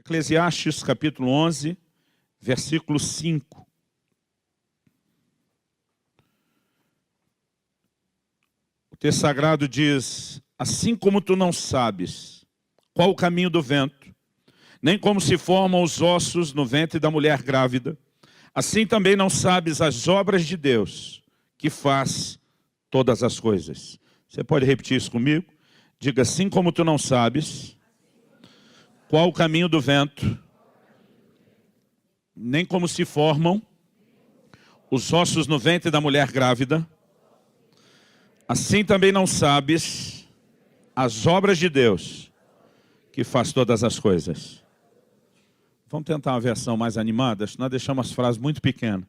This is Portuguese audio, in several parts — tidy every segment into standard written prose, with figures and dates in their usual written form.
Eclesiastes capítulo 11, versículo 5. O texto sagrado diz: assim como tu não sabes qual o caminho do vento, nem como se formam os ossos no ventre da mulher grávida, assim também não sabes as obras de Deus, que faz todas as coisas. Você pode repetir isso comigo? Diga: assim como tu não sabes qual o caminho do vento, nem como se formam os ossos no ventre da mulher grávida, assim também não sabes as obras de Deus, que faz todas as coisas. Vamos tentar uma versão mais animada, senão nós deixamos as frases muito pequenas.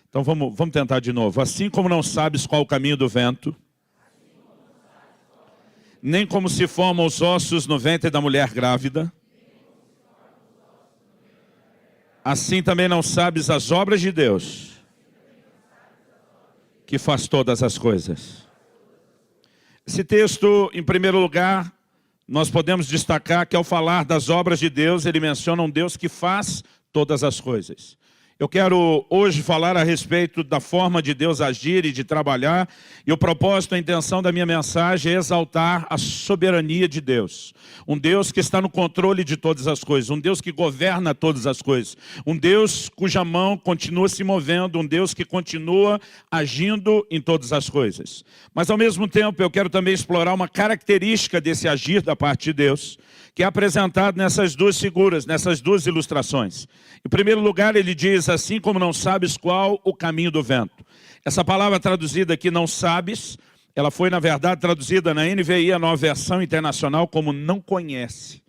Então vamos tentar de novo. Assim como não sabes qual o caminho do vento, nem como se formam os ossos no ventre da mulher grávida, assim também não sabes as obras de Deus, que faz todas as coisas. Esse texto, em primeiro lugar, nós podemos destacar que ao falar das obras de Deus, ele menciona um Deus que faz todas as coisas. Eu quero hoje falar a respeito da forma de Deus agir e de trabalhar, e o propósito, a intenção da minha mensagem é exaltar a soberania de Deus. Um Deus que está no controle de todas as coisas, um Deus que governa todas as coisas, um Deus cuja mão continua se movendo, um Deus que continua agindo em todas as coisas. Mas ao mesmo tempo eu quero também explorar uma característica desse agir da parte de Deus, que é apresentado nessas duas figuras, nessas duas ilustrações. Em primeiro lugar, ele diz: assim como não sabes qual o caminho do vento. Essa palavra traduzida aqui, não sabes, ela foi, na verdade, traduzida na NVI, a Nova Versão Internacional, como não conhece.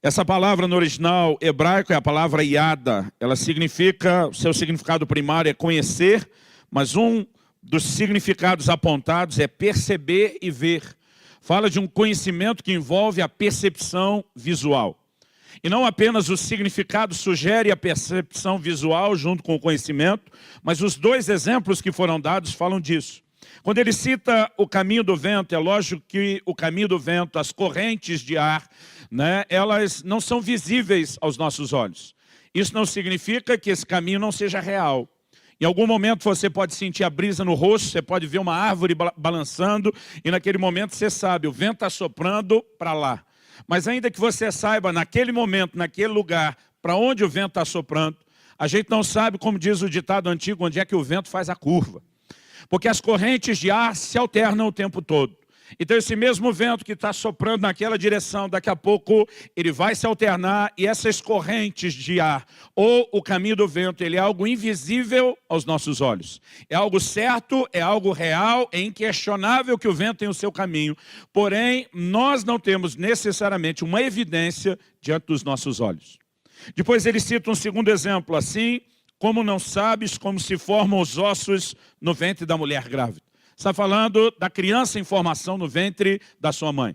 Essa palavra no original hebraico é a palavra yada. Ela significa, seu significado primário é conhecer, mas um dos significados apontados é perceber e ver. Fala de um conhecimento que envolve a percepção visual. E não apenas o significado sugere a percepção visual junto com o conhecimento, mas os dois exemplos que foram dados falam disso. Quando ele cita o caminho do vento, é lógico que o caminho do vento, as correntes de ar, elas não são visíveis aos nossos olhos. Isso não significa que esse caminho não seja real. Em algum momento você pode sentir a brisa no rosto, você pode ver uma árvore balançando e naquele momento você sabe, o vento está soprando para lá. Mas ainda que você saiba naquele momento, naquele lugar, para onde o vento está soprando, a gente não sabe, como diz o ditado antigo, onde é que o vento faz a curva. Porque as correntes de ar se alternam o tempo todo. Então esse mesmo vento que está soprando naquela direção, daqui a pouco ele vai se alternar e essas correntes de ar, ou o caminho do vento, ele é algo invisível aos nossos olhos. É algo certo, é algo real, é inquestionável que o vento tem o seu caminho. Porém, nós não temos necessariamente uma evidência diante dos nossos olhos. Depois ele cita um segundo exemplo, assim como não sabes como se formam os ossos no ventre da mulher grávida. Está falando da criança em formação no ventre da sua mãe.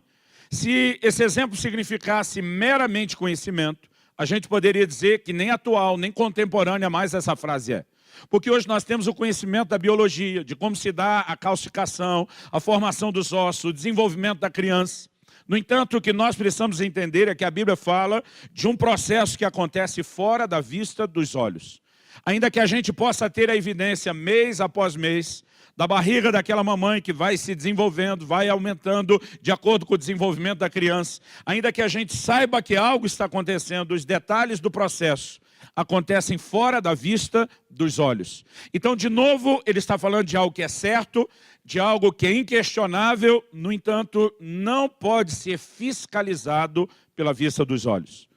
Se esse exemplo significasse meramente conhecimento, a gente poderia dizer que nem atual, nem contemporânea mais essa frase é. Porque hoje nós temos o conhecimento da biologia, de como se dá a calcificação, a formação dos ossos, o desenvolvimento da criança. No entanto, o que nós precisamos entender é que a Bíblia fala de um processo que acontece fora da vista dos olhos. Ainda que a gente possa ter a evidência mês após mês, da barriga daquela mamãe que vai se desenvolvendo, vai aumentando de acordo com o desenvolvimento da criança. Ainda que a gente saiba que algo está acontecendo, os detalhes do processo acontecem fora da vista dos olhos. Então, de novo, ele está falando de algo que é certo, de algo que é inquestionável, no entanto, não pode ser fiscalizado pela vista dos olhos.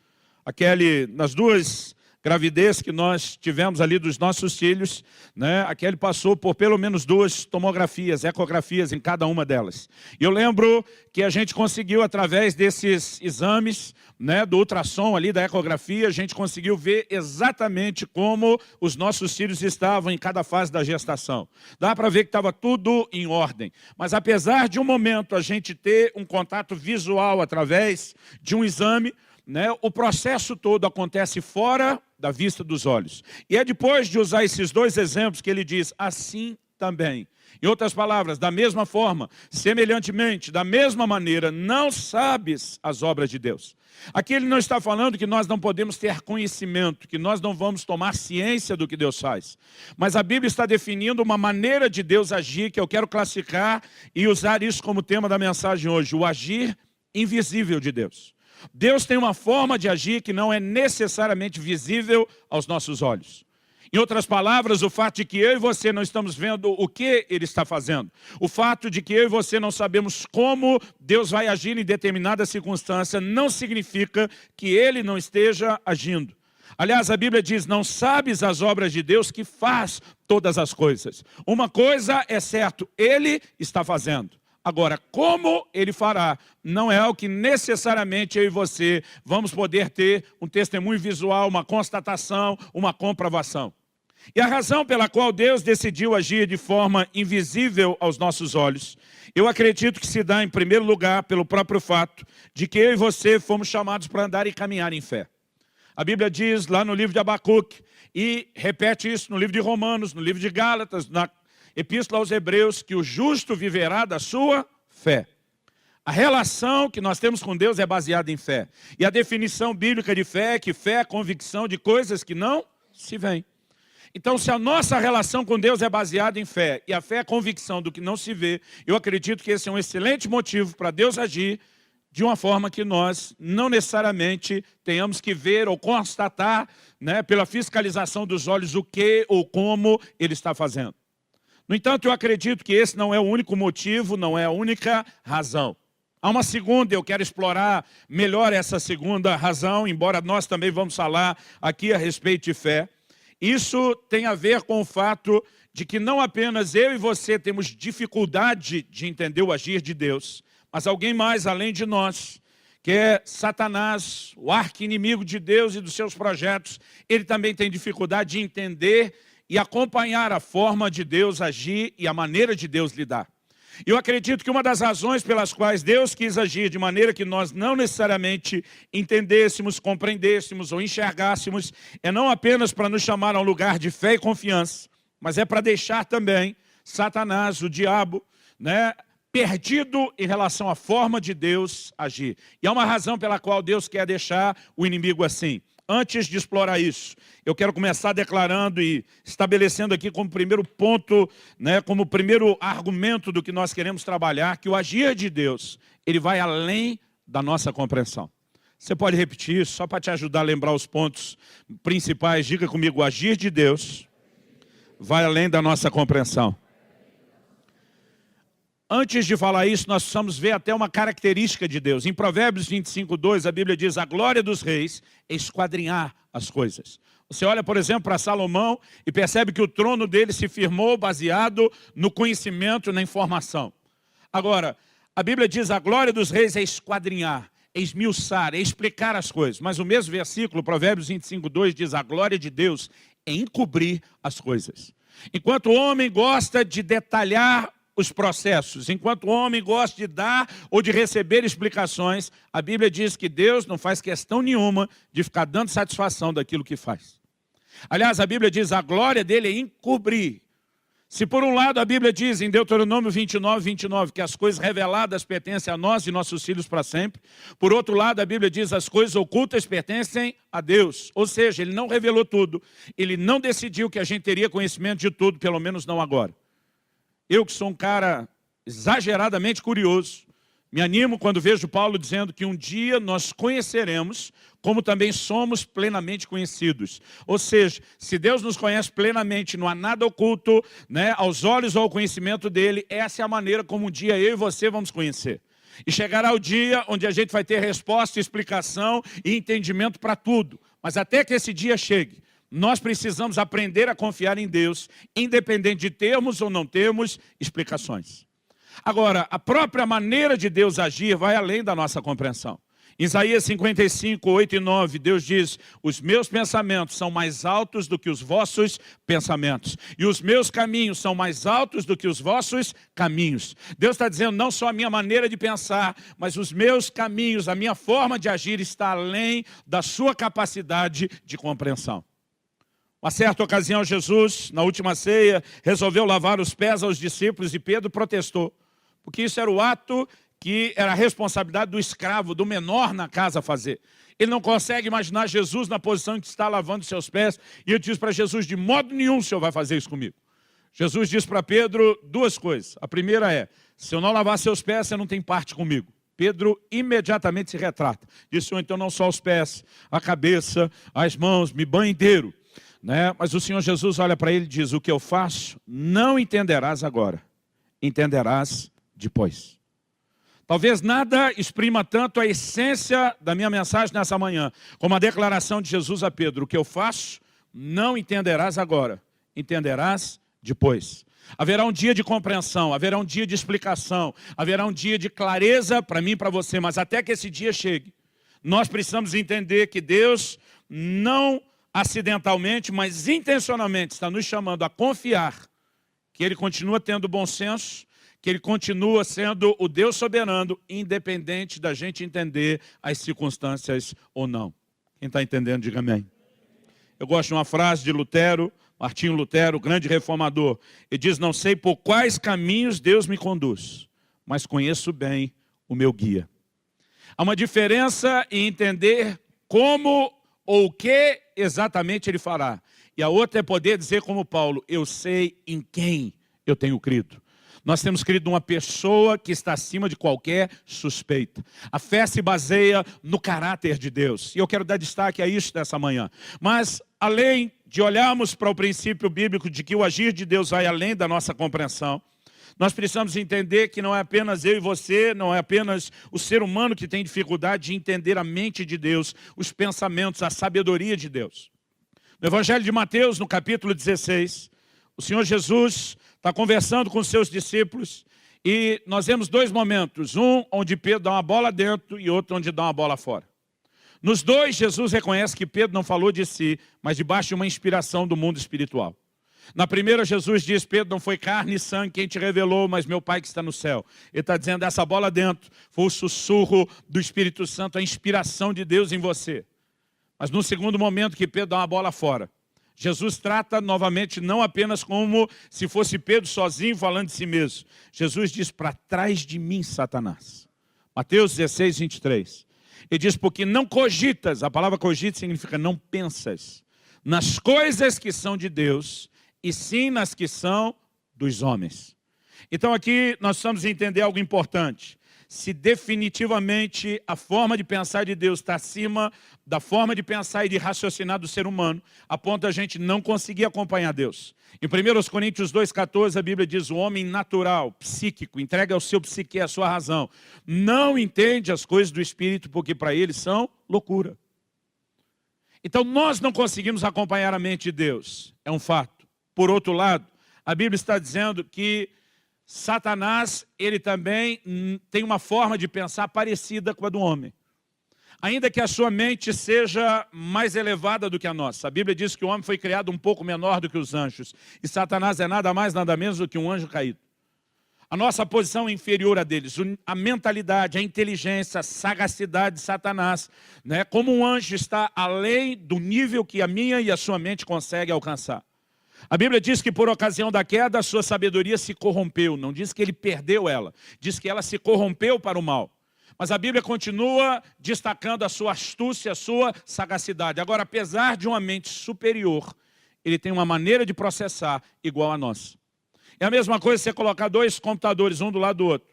Nas duas gravidez que nós tivemos ali dos nossos filhos, a Kelly passou por pelo menos 2 tomografias, ecografias em cada uma delas. E eu lembro que a gente conseguiu, através desses exames, do ultrassom ali, da ecografia, a gente conseguiu ver exatamente como os nossos filhos estavam em cada fase da gestação. Dá para ver que estava tudo em ordem. Mas apesar de um momento a gente ter um contato visual através de um exame, o processo todo acontece fora da vista dos olhos. E é depois de usar esses dois exemplos que ele diz, assim também. Em outras palavras, da mesma forma, semelhantemente, da mesma maneira, não sabes as obras de Deus. Aqui ele não está falando que nós não podemos ter conhecimento, que nós não vamos tomar ciência do que Deus faz. Mas a Bíblia está definindo uma maneira de Deus agir, que eu quero classificar e usar isso como tema da mensagem hoje, o agir invisível de Deus. Deus tem uma forma de agir que não é necessariamente visível aos nossos olhos. Em outras palavras, o fato de que eu e você não estamos vendo o que Ele está fazendo, o fato de que eu e você não sabemos como Deus vai agir em determinada circunstância, não significa que Ele não esteja agindo. Aliás, a Bíblia diz, não sabes as obras de Deus que faz todas as coisas. Uma coisa é certo, Ele está fazendo. Agora, como Ele fará, não é o que necessariamente eu e você vamos poder ter um testemunho visual, uma constatação, uma comprovação. E a razão pela qual Deus decidiu agir de forma invisível aos nossos olhos, eu acredito que se dá em primeiro lugar pelo próprio fato de que eu e você fomos chamados para andar e caminhar em fé. A Bíblia diz lá no livro de Abacuque, e repete isso no livro de Romanos, no livro de Gálatas, na Epístola aos Hebreus, que o justo viverá da sua fé. A relação que nós temos com Deus é baseada em fé. E a definição bíblica de fé é que fé é convicção de coisas que não se veem. Então, se a nossa relação com Deus é baseada em fé, e a fé é a convicção do que não se vê, eu acredito que esse é um excelente motivo para Deus agir de uma forma que nós não necessariamente tenhamos que ver ou constatar, né, pela fiscalização dos olhos o que ou como Ele está fazendo. No entanto, eu acredito que esse não é o único motivo, não é a única razão. Há uma segunda, eu quero explorar melhor essa segunda razão, embora nós também vamos falar aqui a respeito de fé. Isso tem a ver com o fato de que não apenas eu e você temos dificuldade de entender o agir de Deus, mas alguém mais além de nós, que é Satanás, o arqui-inimigo de Deus e dos seus projetos, ele também tem dificuldade de entender e acompanhar a forma de Deus agir e a maneira de Deus lidar. Eu acredito que uma das razões pelas quais Deus quis agir de maneira que nós não necessariamente entendêssemos, compreendêssemos ou enxergássemos, é não apenas para nos chamar a um lugar de fé e confiança, mas é para deixar também Satanás, o diabo, né, perdido em relação à forma de Deus agir. E há uma razão pela qual Deus quer deixar o inimigo assim. Antes de explorar isso, eu quero começar declarando e estabelecendo aqui como primeiro ponto, né, como primeiro argumento do que nós queremos trabalhar, que o agir de Deus, ele vai além da nossa compreensão. Você pode repetir isso, só para te ajudar a lembrar os pontos principais. Diga comigo, o agir de Deus vai além da nossa compreensão. Antes de falar isso, nós precisamos ver até uma característica de Deus. Em Provérbios 25:2, a Bíblia diz, a glória dos reis é esquadrinhar as coisas. Você olha, por exemplo, para Salomão e percebe que o trono dele se firmou baseado no conhecimento, na informação. Agora, a Bíblia diz, a glória dos reis é esquadrinhar, é esmiuçar, é explicar as coisas. Mas o mesmo versículo, Provérbios 25:2, diz, a glória de Deus é encobrir as coisas. Enquanto o homem gosta de detalhar os processos, enquanto o homem gosta de dar ou de receber explicações, a Bíblia diz que Deus não faz questão nenhuma de ficar dando satisfação daquilo que faz. Aliás, a Bíblia diz, a glória dele é encobrir. Se por um lado a Bíblia diz em Deuteronômio 29:29 que as coisas reveladas pertencem a nós e nossos filhos para sempre, por outro lado a Bíblia diz as coisas ocultas pertencem a Deus. Ou seja, Ele não revelou tudo, Ele não decidiu que a gente teria conhecimento de tudo, pelo menos não agora. Eu que sou um cara exageradamente curioso, me animo quando vejo Paulo dizendo que um dia nós conheceremos como também somos plenamente conhecidos. Ou seja, se Deus nos conhece plenamente, não há nada oculto, né, aos olhos ou ao conhecimento dele, essa é a maneira como um dia eu e você vamos conhecer. E chegará o dia onde a gente vai ter resposta, explicação e entendimento para tudo. Mas até que esse dia chegue, nós precisamos aprender a confiar em Deus, independente de termos ou não termos explicações. Agora, a própria maneira de Deus agir vai além da nossa compreensão. Em Isaías 55:8 e 9, Deus diz, os meus pensamentos são mais altos do que os vossos pensamentos, e os meus caminhos são mais altos do que os vossos caminhos. Deus está dizendo, não só a minha maneira de pensar, mas os meus caminhos, a minha forma de agir está além da sua capacidade de compreensão. Uma certa ocasião, Jesus, na última ceia, resolveu lavar os pés aos discípulos e Pedro protestou. Porque isso era o ato que era a responsabilidade do escravo, do menor na casa fazer. Ele não consegue imaginar Jesus na posição em que está lavando seus pés. E ele diz para Jesus, de modo nenhum o Senhor vai fazer isso comigo. Jesus diz para Pedro duas coisas. A primeira é, se eu não lavar seus pés, você não tem parte comigo. Pedro imediatamente se retrata. Diz, Senhor, então não só os pés, a cabeça, as mãos, me banho inteiro. Né? Mas o Senhor Jesus olha para ele e diz, o que eu faço não entenderás agora, entenderás depois. Talvez nada exprima tanto a essência da minha mensagem nessa manhã, como a declaração de Jesus a Pedro, o que eu faço não entenderás agora, entenderás depois. Haverá um dia de compreensão, haverá um dia de explicação, haverá um dia de clareza para mim e para você, mas até que esse dia chegue, nós precisamos entender que Deus não acidentalmente, mas intencionalmente está nos chamando a confiar que Ele continua tendo bom senso, que Ele continua sendo o Deus soberano, independente da gente entender as circunstâncias ou não. Quem está entendendo, diga amém. Eu gosto de uma frase de Lutero, Martinho Lutero, grande reformador. Ele diz, não sei por quais caminhos Deus me conduz, mas conheço bem o meu guia. Há uma diferença em entender como ou o que exatamente Ele fará. E a outra é poder dizer como Paulo, eu sei em quem eu tenho crido. Nós temos crido numa pessoa que está acima de qualquer suspeita. A fé se baseia no caráter de Deus. E eu quero dar destaque a isso nessa manhã. Mas, além de olharmos para o princípio bíblico de que o agir de Deus vai além da nossa compreensão, nós precisamos entender que não é apenas eu e você, não é apenas o ser humano que tem dificuldade de entender a mente de Deus, os pensamentos, a sabedoria de Deus. No Evangelho de Mateus, no capítulo 16, o Senhor Jesus está conversando com os seus discípulos e nós vemos dois momentos, um onde Pedro dá uma bola dentro e outro onde dá uma bola fora. Nos dois, Jesus reconhece que Pedro não falou de si, mas debaixo de uma inspiração do mundo espiritual. Na primeira, Jesus diz, Pedro, não foi carne e sangue quem te revelou, mas meu Pai que está no céu. Ele está dizendo, essa bola dentro foi o sussurro do Espírito Santo, a inspiração de Deus em você. Mas no segundo momento que Pedro dá uma bola fora, Jesus trata novamente não apenas como se fosse Pedro sozinho falando de si mesmo. Jesus diz, para trás de mim, Satanás. Mateus 16, 23. Ele diz, porque não cogitas, a palavra cogita significa não pensas, nas coisas que são de Deus, e sim nas que são dos homens. Então aqui nós precisamos entender algo importante. Se definitivamente a forma de pensar de Deus está acima da forma de pensar e de raciocinar do ser humano, a ponto de a gente não conseguir acompanhar Deus. Em 1 Coríntios 2,14 a Bíblia diz, o homem natural, psíquico, entrega ao seu psique a sua razão, não entende as coisas do Espírito porque para ele são loucura. Então nós não conseguimos acompanhar a mente de Deus, é um fato. Por outro lado, a Bíblia está dizendo que Satanás, ele também tem uma forma de pensar parecida com a do homem. Ainda que a sua mente seja mais elevada do que a nossa. A Bíblia diz que o homem foi criado um pouco menor do que os anjos. E Satanás é nada mais, nada menos do que um anjo caído. A nossa posição é inferior a deles. A mentalidade, a inteligência, a sagacidade de Satanás, né? Como um anjo está além do nível que a minha e a sua mente consegue alcançar. A Bíblia diz que por ocasião da queda, a sua sabedoria se corrompeu. Não diz que ele perdeu ela, diz que ela se corrompeu para o mal. Mas a Bíblia continua destacando a sua astúcia, a sua sagacidade. Agora, apesar de uma mente superior, ele tem uma maneira de processar igual a nossa. É a mesma coisa você colocar dois computadores, um do lado do outro.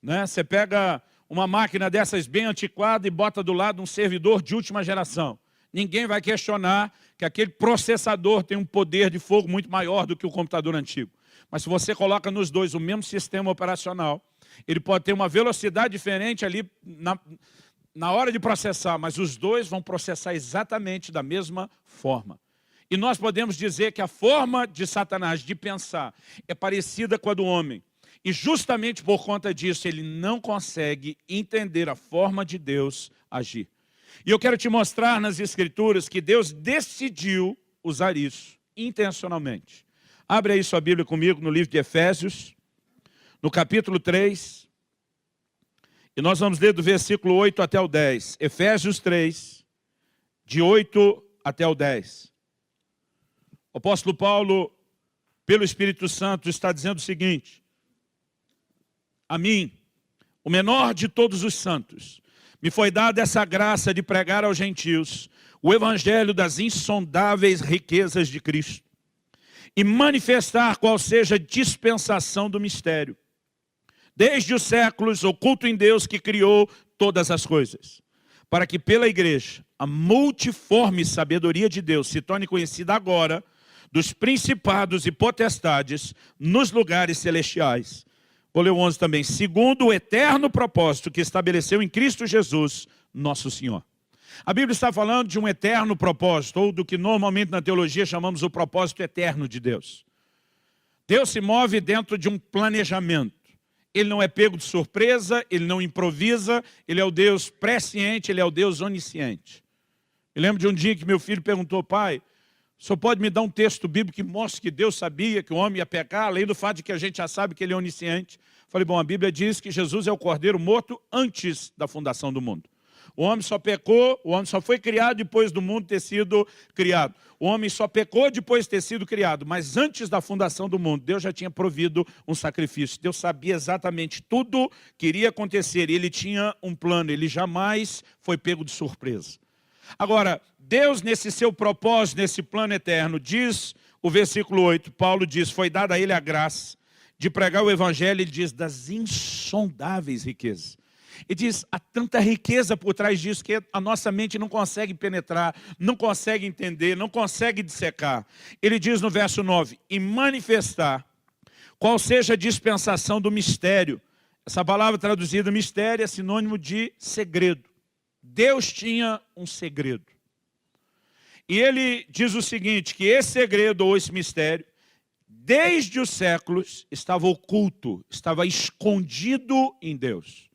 Né? Você pega uma máquina dessas bem antiquada e bota do lado um servidor de última geração. Ninguém vai questionar que aquele processador tem um poder de fogo muito maior do que o computador antigo. Mas se você coloca nos dois o mesmo sistema operacional, ele pode ter uma velocidade diferente ali na hora de processar, mas os dois vão processar exatamente da mesma forma. E nós podemos dizer que a forma de Satanás de pensar é parecida com a do homem. E justamente por conta disso, ele não consegue entender a forma de Deus agir. E eu quero te mostrar nas Escrituras que Deus decidiu usar isso intencionalmente. Abre aí sua Bíblia comigo no livro de Efésios, no capítulo 3. E nós vamos ler do versículo 8 até o 10. Efésios 3, de 8 até o 10. O apóstolo Paulo, pelo Espírito Santo, está dizendo o seguinte: a mim, o menor de todos os santos, me foi dada essa graça de pregar aos gentios o evangelho das insondáveis riquezas de Cristo e manifestar qual seja a dispensação do mistério, desde os séculos, oculto em Deus que criou todas as coisas, para que pela igreja a multiforme sabedoria de Deus se torne conhecida agora dos principados e potestades nos lugares celestiais. Vou ler o 11 também. Segundo o eterno propósito que estabeleceu em Cristo Jesus, nosso Senhor. A Bíblia está falando de um eterno propósito, ou do que normalmente na teologia chamamos o propósito eterno de Deus. Deus se move dentro de um planejamento. Ele não é pego de surpresa, ele não improvisa, ele é o Deus presciente, ele é o Deus onisciente. Eu lembro de um dia que meu filho perguntou: pai, o senhor pode me dar um texto bíblico que mostre que Deus sabia que o homem ia pecar, além do fato de que a gente já sabe que ele é onisciente? Falei, bom, a Bíblia diz que Jesus é o cordeiro morto antes da fundação do mundo. O homem só pecou, o homem só foi criado depois do mundo ter sido criado. O homem só pecou depois de ter sido criado, mas antes da fundação do mundo, Deus já tinha provido um sacrifício. Deus sabia exatamente tudo que iria acontecer, e ele tinha um plano, ele jamais foi pego de surpresa. Agora, Deus, nesse seu propósito, nesse plano eterno, diz o versículo 8, Paulo diz, foi dada a ele a graça de pregar o evangelho, ele diz, das insondáveis riquezas. Ele diz, há tanta riqueza por trás disso que a nossa mente não consegue penetrar, não consegue entender, não consegue dissecar. Ele diz no verso 9, e manifestar qual seja a dispensação do mistério. Essa palavra traduzida mistério é sinônimo de segredo. Deus tinha um segredo. E ele diz o seguinte, que esse segredo ou esse mistério, desde os séculos, estava oculto, estava escondido em Deus.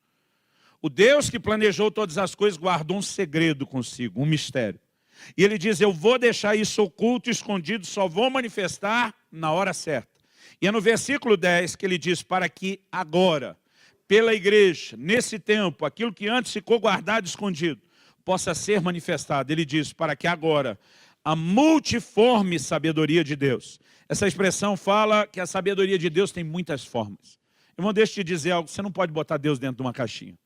O Deus que planejou todas as coisas guardou um segredo consigo, um mistério. E ele diz, eu vou deixar isso oculto, escondido, só vou manifestar na hora certa. E é no versículo 10 que ele diz, para que agora, pela igreja, nesse tempo, aquilo que antes ficou guardado, escondido, possa ser manifestado. Ele diz, para que agora, a multiforme sabedoria de Deus. Essa expressão fala que a sabedoria de Deus tem muitas formas. Irmão, deixa eu te dizer algo, você não pode botar Deus dentro de uma caixinha.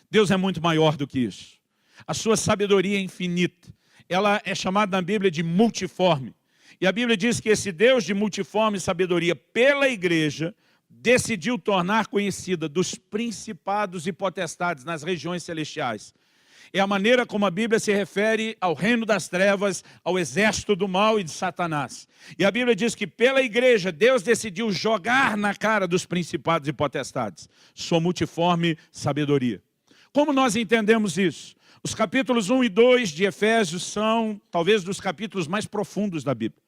Deus é muito maior do que isso. A sua sabedoria é infinita. Ela é chamada na Bíblia de multiforme. E a Bíblia diz que esse Deus de multiforme sabedoria, pela igreja, decidiu tornar conhecida dos principados e potestades nas regiões celestiais. É a maneira como a Bíblia se refere ao reino das trevas, ao exército do mal e de Satanás. E a Bíblia diz que pela igreja, Deus decidiu jogar na cara dos principados e potestades sua multiforme sabedoria. Como nós entendemos isso? Os capítulos 1 e 2 de Efésios são talvez dos capítulos mais profundos da Bíblia.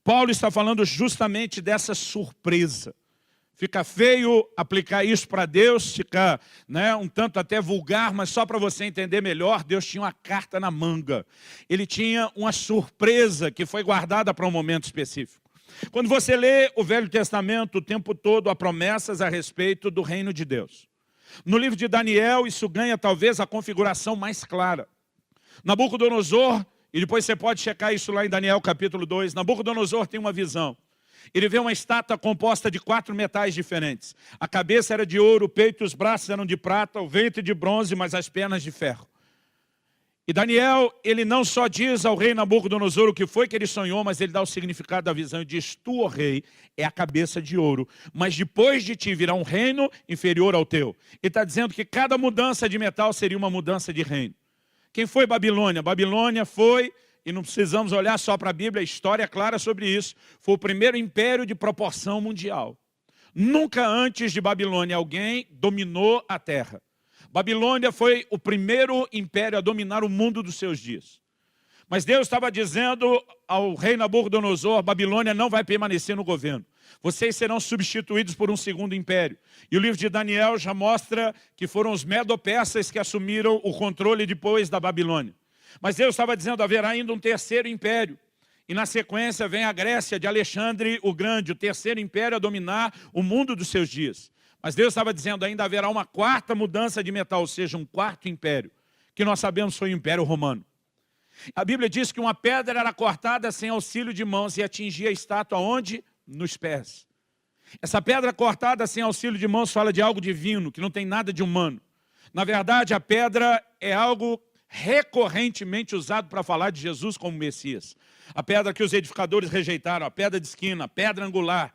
Paulo está falando justamente dessa surpresa. Fica feio aplicar isso para Deus, fica um tanto até vulgar, mas só para você entender melhor, Deus tinha uma carta na manga. Ele tinha uma surpresa que foi guardada para um momento específico. Quando você lê o Velho Testamento, o tempo todo há promessas a respeito do reino de Deus. No livro de Daniel, isso ganha talvez a configuração mais clara. Nabucodonosor, e depois você pode checar isso lá em Daniel capítulo 2, Nabucodonosor tem uma visão. Ele vê uma estátua composta de 4 metais diferentes. A cabeça era de ouro, o peito e os braços eram de prata, o ventre de bronze, mas as pernas de ferro. E Daniel, ele não só diz ao rei Nabucodonosor o que foi que ele sonhou, mas ele dá o significado da visão e diz, tu, ó rei, é a cabeça de ouro, mas depois de ti virá um reino inferior ao teu. Ele está dizendo que cada mudança de metal seria uma mudança de reino. Quem foi Babilônia? Babilônia foi, e não precisamos olhar só para a Bíblia, a história é clara sobre isso, foi o primeiro império de proporção mundial. Nunca antes de Babilônia alguém dominou a terra. Babilônia foi o primeiro império a dominar o mundo dos seus dias. Mas Deus estava dizendo ao rei Nabucodonosor, Babilônia não vai permanecer no governo. Vocês serão substituídos por um segundo império. E o livro de Daniel já mostra que foram os medo-persas que assumiram o controle depois da Babilônia. Mas Deus estava dizendo, haverá ainda um terceiro império. E na sequência vem a Grécia de Alexandre o Grande, o terceiro império a dominar o mundo dos seus dias. Mas Deus estava dizendo, ainda haverá uma quarta mudança de metal, ou seja, um quarto império, que nós sabemos foi o Império Romano. A Bíblia diz que uma pedra era cortada sem auxílio de mãos e atingia a estátua onde? Nos pés. Essa pedra cortada sem auxílio de mãos fala de algo divino, que não tem nada de humano. Na verdade, a pedra é algo recorrentemente usado para falar de Jesus como Messias. A pedra que os edificadores rejeitaram, a pedra de esquina, a pedra angular.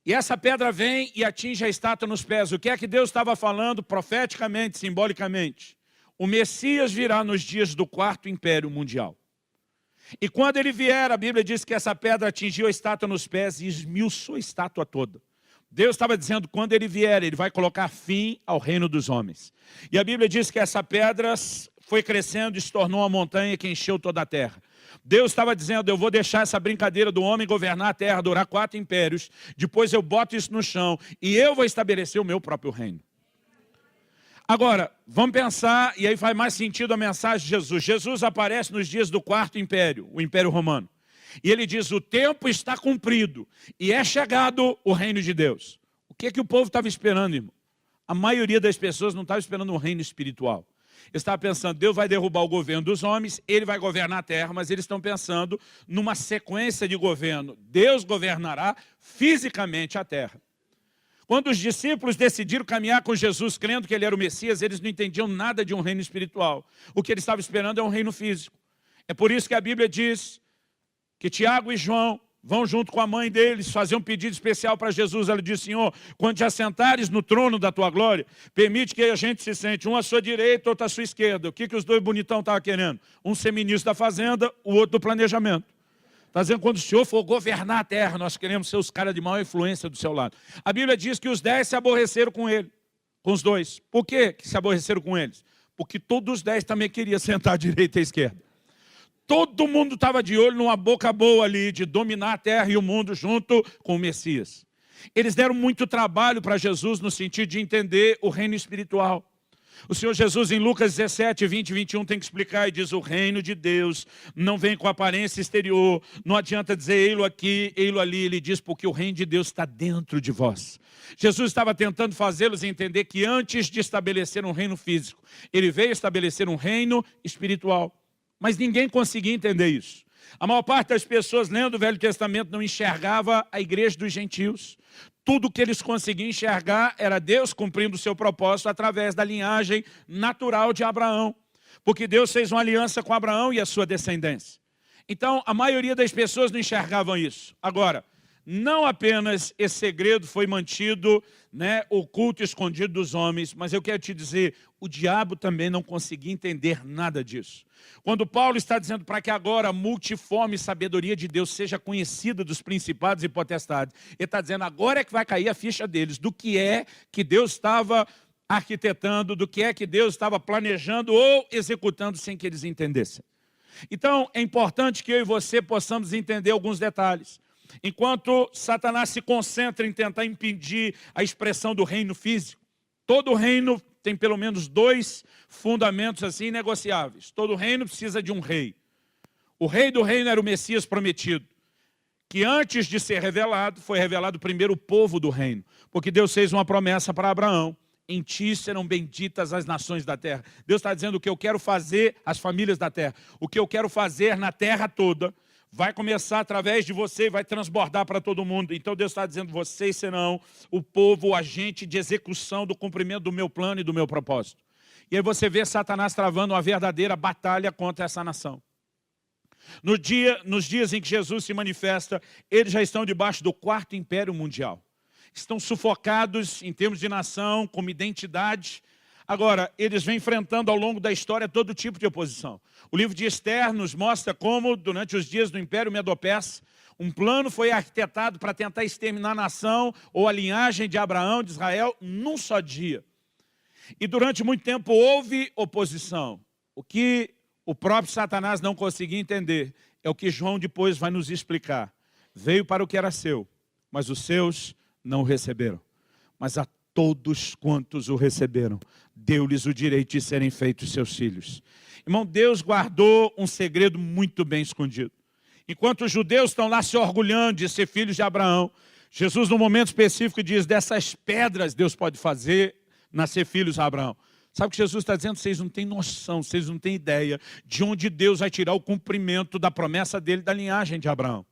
E essa pedra vem e atinge a estátua nos pés. O que é que Deus estava falando profeticamente, simbolicamente? O Messias virá nos dias do quarto império mundial. E quando ele vier, a Bíblia diz que essa pedra atingiu a estátua nos pés e esmiuçou a estátua toda. Deus estava dizendo que quando ele vier, ele vai colocar fim ao reino dos homens. E a Bíblia diz que essa pedra foi crescendo e se tornou uma montanha que encheu toda a terra. Deus estava dizendo, eu vou deixar essa brincadeira do homem governar a terra, durar 4 impérios, depois eu boto isso no chão e eu vou estabelecer o meu próprio reino. Agora, vamos pensar, e aí faz mais sentido a mensagem de Jesus. Jesus aparece nos dias do quarto império, o Império Romano. E ele diz, o tempo está cumprido e é chegado o reino de Deus. O que o povo estava esperando, irmão? A maioria das pessoas não estava esperando um reino espiritual. Eles estavam pensando, Deus vai derrubar o governo dos homens, ele vai governar a terra, mas eles estão pensando numa sequência de governo. Deus governará fisicamente a terra. Quando os discípulos decidiram caminhar com Jesus, crendo que ele era o Messias, eles não entendiam nada de um reino espiritual. O que eles estavam esperando é um reino físico. É por isso que a Bíblia diz que Tiago e João vão junto com a mãe deles fazer um pedido especial para Jesus. Ela diz, Senhor, quando te assentares no trono da tua glória, permite que a gente se sente um à sua direita, outro à sua esquerda. O que os dois bonitão estavam querendo? Um ser ministro da fazenda, o outro do planejamento. Está dizendo, quando o Senhor for governar a terra, nós queremos ser os caras de maior influência do seu lado. A Bíblia diz que os 10 se aborreceram com ele, com os dois. Por que se aborreceram com eles? Porque todos os 10 também queriam sentar à direita e à esquerda. Todo mundo estava de olho numa boca boa ali, de dominar a terra e o mundo junto com o Messias. Eles deram muito trabalho para Jesus no sentido de entender o reino espiritual. O Senhor Jesus em Lucas 17, 20 e 21 tem que explicar e diz, o reino de Deus não vem com aparência exterior, não adianta dizer ei-lo aqui, ei-lo ali, ele diz porque o reino de Deus está dentro de vós. Jesus estava tentando fazê-los entender que antes de estabelecer um reino físico, ele veio estabelecer um reino espiritual. Mas ninguém conseguia entender isso. A maior parte das pessoas lendo o Velho Testamento não enxergava a igreja dos gentios. Tudo que eles conseguiam enxergar era Deus cumprindo o seu propósito através da linhagem natural de Abraão. Porque Deus fez uma aliança com Abraão e a sua descendência. Então, a maioria das pessoas não enxergavam isso. Agora, não apenas esse segredo foi mantido, oculto e escondido dos homens, mas eu quero te dizer, o diabo também não conseguia entender nada disso. Quando Paulo está dizendo para que agora a multiforme sabedoria de Deus seja conhecida dos principados e potestades, ele está dizendo agora é que vai cair a ficha deles, do que é que Deus estava arquitetando, do que é que Deus estava planejando ou executando sem que eles entendessem. Então, é importante que eu e você possamos entender alguns detalhes. Enquanto Satanás se concentra em tentar impedir a expressão do reino físico, todo reino tem pelo menos 2 fundamentos assim inegociáveis. Todo reino precisa de um rei. O rei do reino era o Messias prometido, que antes de ser revelado, foi revelado primeiro o povo do reino. Porque Deus fez uma promessa para Abraão. Em ti serão benditas as nações da terra. Deus está dizendo o que eu quero fazer às famílias da terra. O que eu quero fazer na terra toda vai começar através de você e vai transbordar para todo mundo. Então Deus está dizendo, vocês serão o povo, o agente de execução do cumprimento do meu plano e do meu propósito. E aí você vê Satanás travando uma verdadeira batalha contra essa nação. Nos dias em que Jesus se manifesta, eles já estão debaixo do quarto império mundial. Estão sufocados em termos de nação, como identidade. Agora, eles vêm enfrentando ao longo da história todo tipo de oposição. O livro de Esther nos mostra como, durante os dias do Império Medo-Persa, um plano foi arquitetado para tentar exterminar a nação ou a linhagem de Abraão, de Israel, num só dia. E durante muito tempo houve oposição. O que o próprio Satanás não conseguia entender é o que João depois vai nos explicar. Veio para o que era seu, mas os seus não o receberam. Mas a todos quantos o receberam, deu-lhes o direito de serem feitos seus filhos. Irmão, Deus guardou um segredo muito bem escondido. Enquanto os judeus estão lá se orgulhando de ser filhos de Abraão, Jesus, num momento específico, diz, dessas pedras Deus pode fazer nascer filhos a Abraão. Sabe o que Jesus está dizendo? Vocês não têm noção, vocês não têm ideia de onde Deus vai tirar o cumprimento da promessa dele da linhagem de Abraão.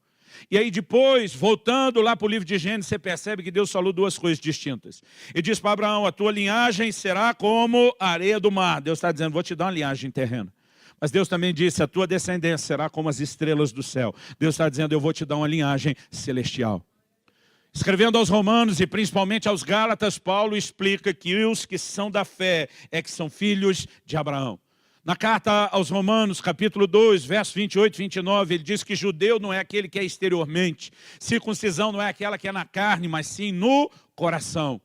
E aí depois, voltando lá para o livro de Gênesis, você percebe que Deus falou duas coisas distintas. Ele diz para Abraão, a tua linhagem será como a areia do mar. Deus está dizendo, vou te dar uma linhagem terrena. Mas Deus também disse, a tua descendência será como as estrelas do céu. Deus está dizendo, eu vou te dar uma linhagem celestial. Escrevendo aos Romanos e principalmente aos Gálatas, Paulo explica que os que são da fé é que são filhos de Abraão. Na carta aos Romanos, capítulo 2, versos 28 e 29, ele diz que judeu não é aquele que é exteriormente. Circuncisão não é aquela que é na carne, mas sim no coração.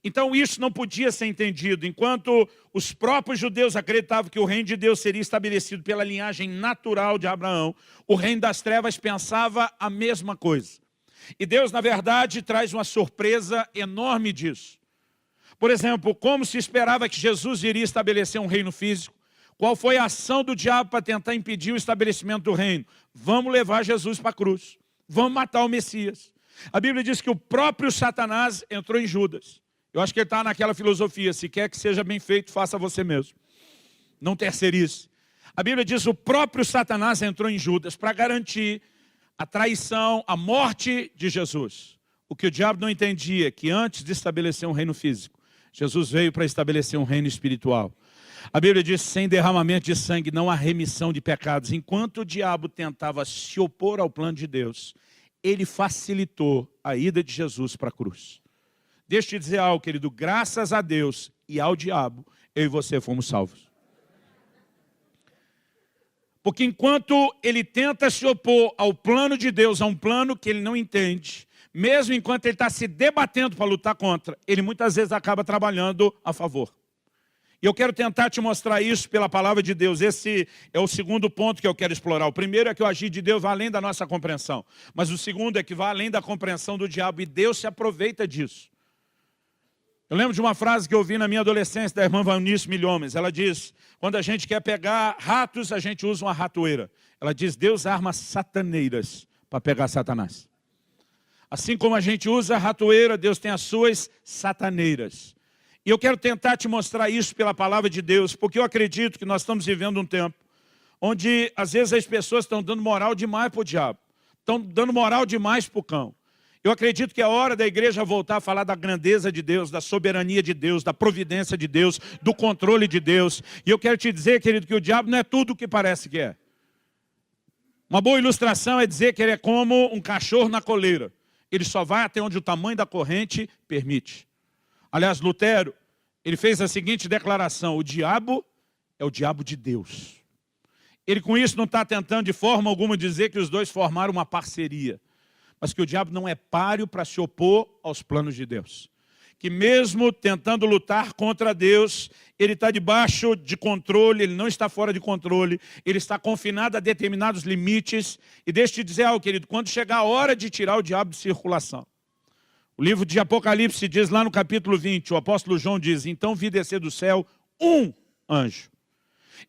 Então isso não podia ser entendido. Enquanto os próprios judeus acreditavam que o reino de Deus seria estabelecido pela linhagem natural de Abraão, o reino das trevas pensava a mesma coisa. E Deus, na verdade, traz uma surpresa enorme disso. Por exemplo, como se esperava que Jesus iria estabelecer um reino físico? Qual foi a ação do diabo para tentar impedir o estabelecimento do reino? Vamos levar Jesus para a cruz. Vamos matar o Messias. A Bíblia diz que o próprio Satanás entrou em Judas. Eu acho que ele está naquela filosofia, se quer que seja bem feito, faça você mesmo. Não terceirize. A Bíblia diz que o próprio Satanás entrou em Judas para garantir a traição, a morte de Jesus. O que o diabo não entendia é que antes de estabelecer um reino físico, Jesus veio para estabelecer um reino espiritual. A Bíblia diz, sem derramamento de sangue não há remissão de pecados. Enquanto o diabo tentava se opor ao plano de Deus, ele facilitou a ida de Jesus para a cruz. Deixa eu te dizer algo, querido, graças a Deus e ao diabo, eu e você fomos salvos. Porque enquanto ele tenta se opor ao plano de Deus, a um plano que ele não entende, mesmo enquanto ele está se debatendo para lutar contra, ele muitas vezes acaba trabalhando a favor. E eu quero tentar te mostrar isso pela palavra de Deus. Esse é o segundo ponto que eu quero explorar. O primeiro é que o agir de Deus vai além da nossa compreensão. Mas o segundo é que vai além da compreensão do diabo e Deus se aproveita disso. Eu lembro de uma frase que eu ouvi na minha adolescência da irmã Valnice Milhomes. Ela diz, quando a gente quer pegar ratos, a gente usa uma ratoeira. Ela diz, Deus arma sataneiras para pegar Satanás. Assim como a gente usa a ratoeira, Deus tem as suas sataneiras. E eu quero tentar te mostrar isso pela palavra de Deus, porque eu acredito que nós estamos vivendo um tempo onde às vezes as pessoas estão dando moral demais para o diabo. Estão dando moral demais para o cão. Eu acredito que é hora da igreja voltar a falar da grandeza de Deus, da soberania de Deus, da providência de Deus, do controle de Deus. E eu quero te dizer, querido, que o diabo não é tudo o que parece que é. Uma boa ilustração é dizer que ele é como um cachorro na coleira. Ele só vai até onde o tamanho da corrente permite. Aliás, Lutero, ele fez a seguinte declaração, o diabo é o diabo de Deus. Ele com isso não está tentando de forma alguma dizer que os dois formaram uma parceria. Mas que o diabo não é páreo para se opor aos planos de Deus. Que mesmo tentando lutar contra Deus, ele está debaixo de controle, ele não está fora de controle, ele está confinado a determinados limites. E deixa eu te dizer algo, querido, quando chegar a hora de tirar o diabo de circulação. O livro de Apocalipse diz lá no capítulo 20, o apóstolo João diz, então vi descer do céu um anjo.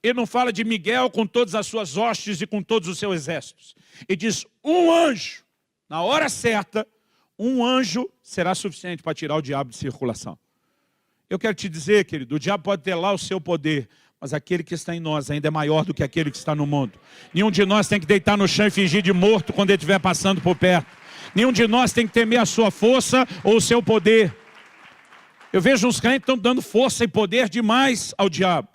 Ele não fala de Miguel com todas as suas hostes e com todos os seus exércitos. Ele diz um anjo. Na hora certa, um anjo será suficiente para tirar o diabo de circulação. Eu quero te dizer, querido, o diabo pode ter lá o seu poder, mas aquele que está em nós ainda é maior do que aquele que está no mundo. Nenhum de nós tem que deitar no chão e fingir de morto quando ele estiver passando por perto. Nenhum de nós tem que temer a sua força ou o seu poder. Eu vejo uns crentes que estão dando força e poder demais ao diabo.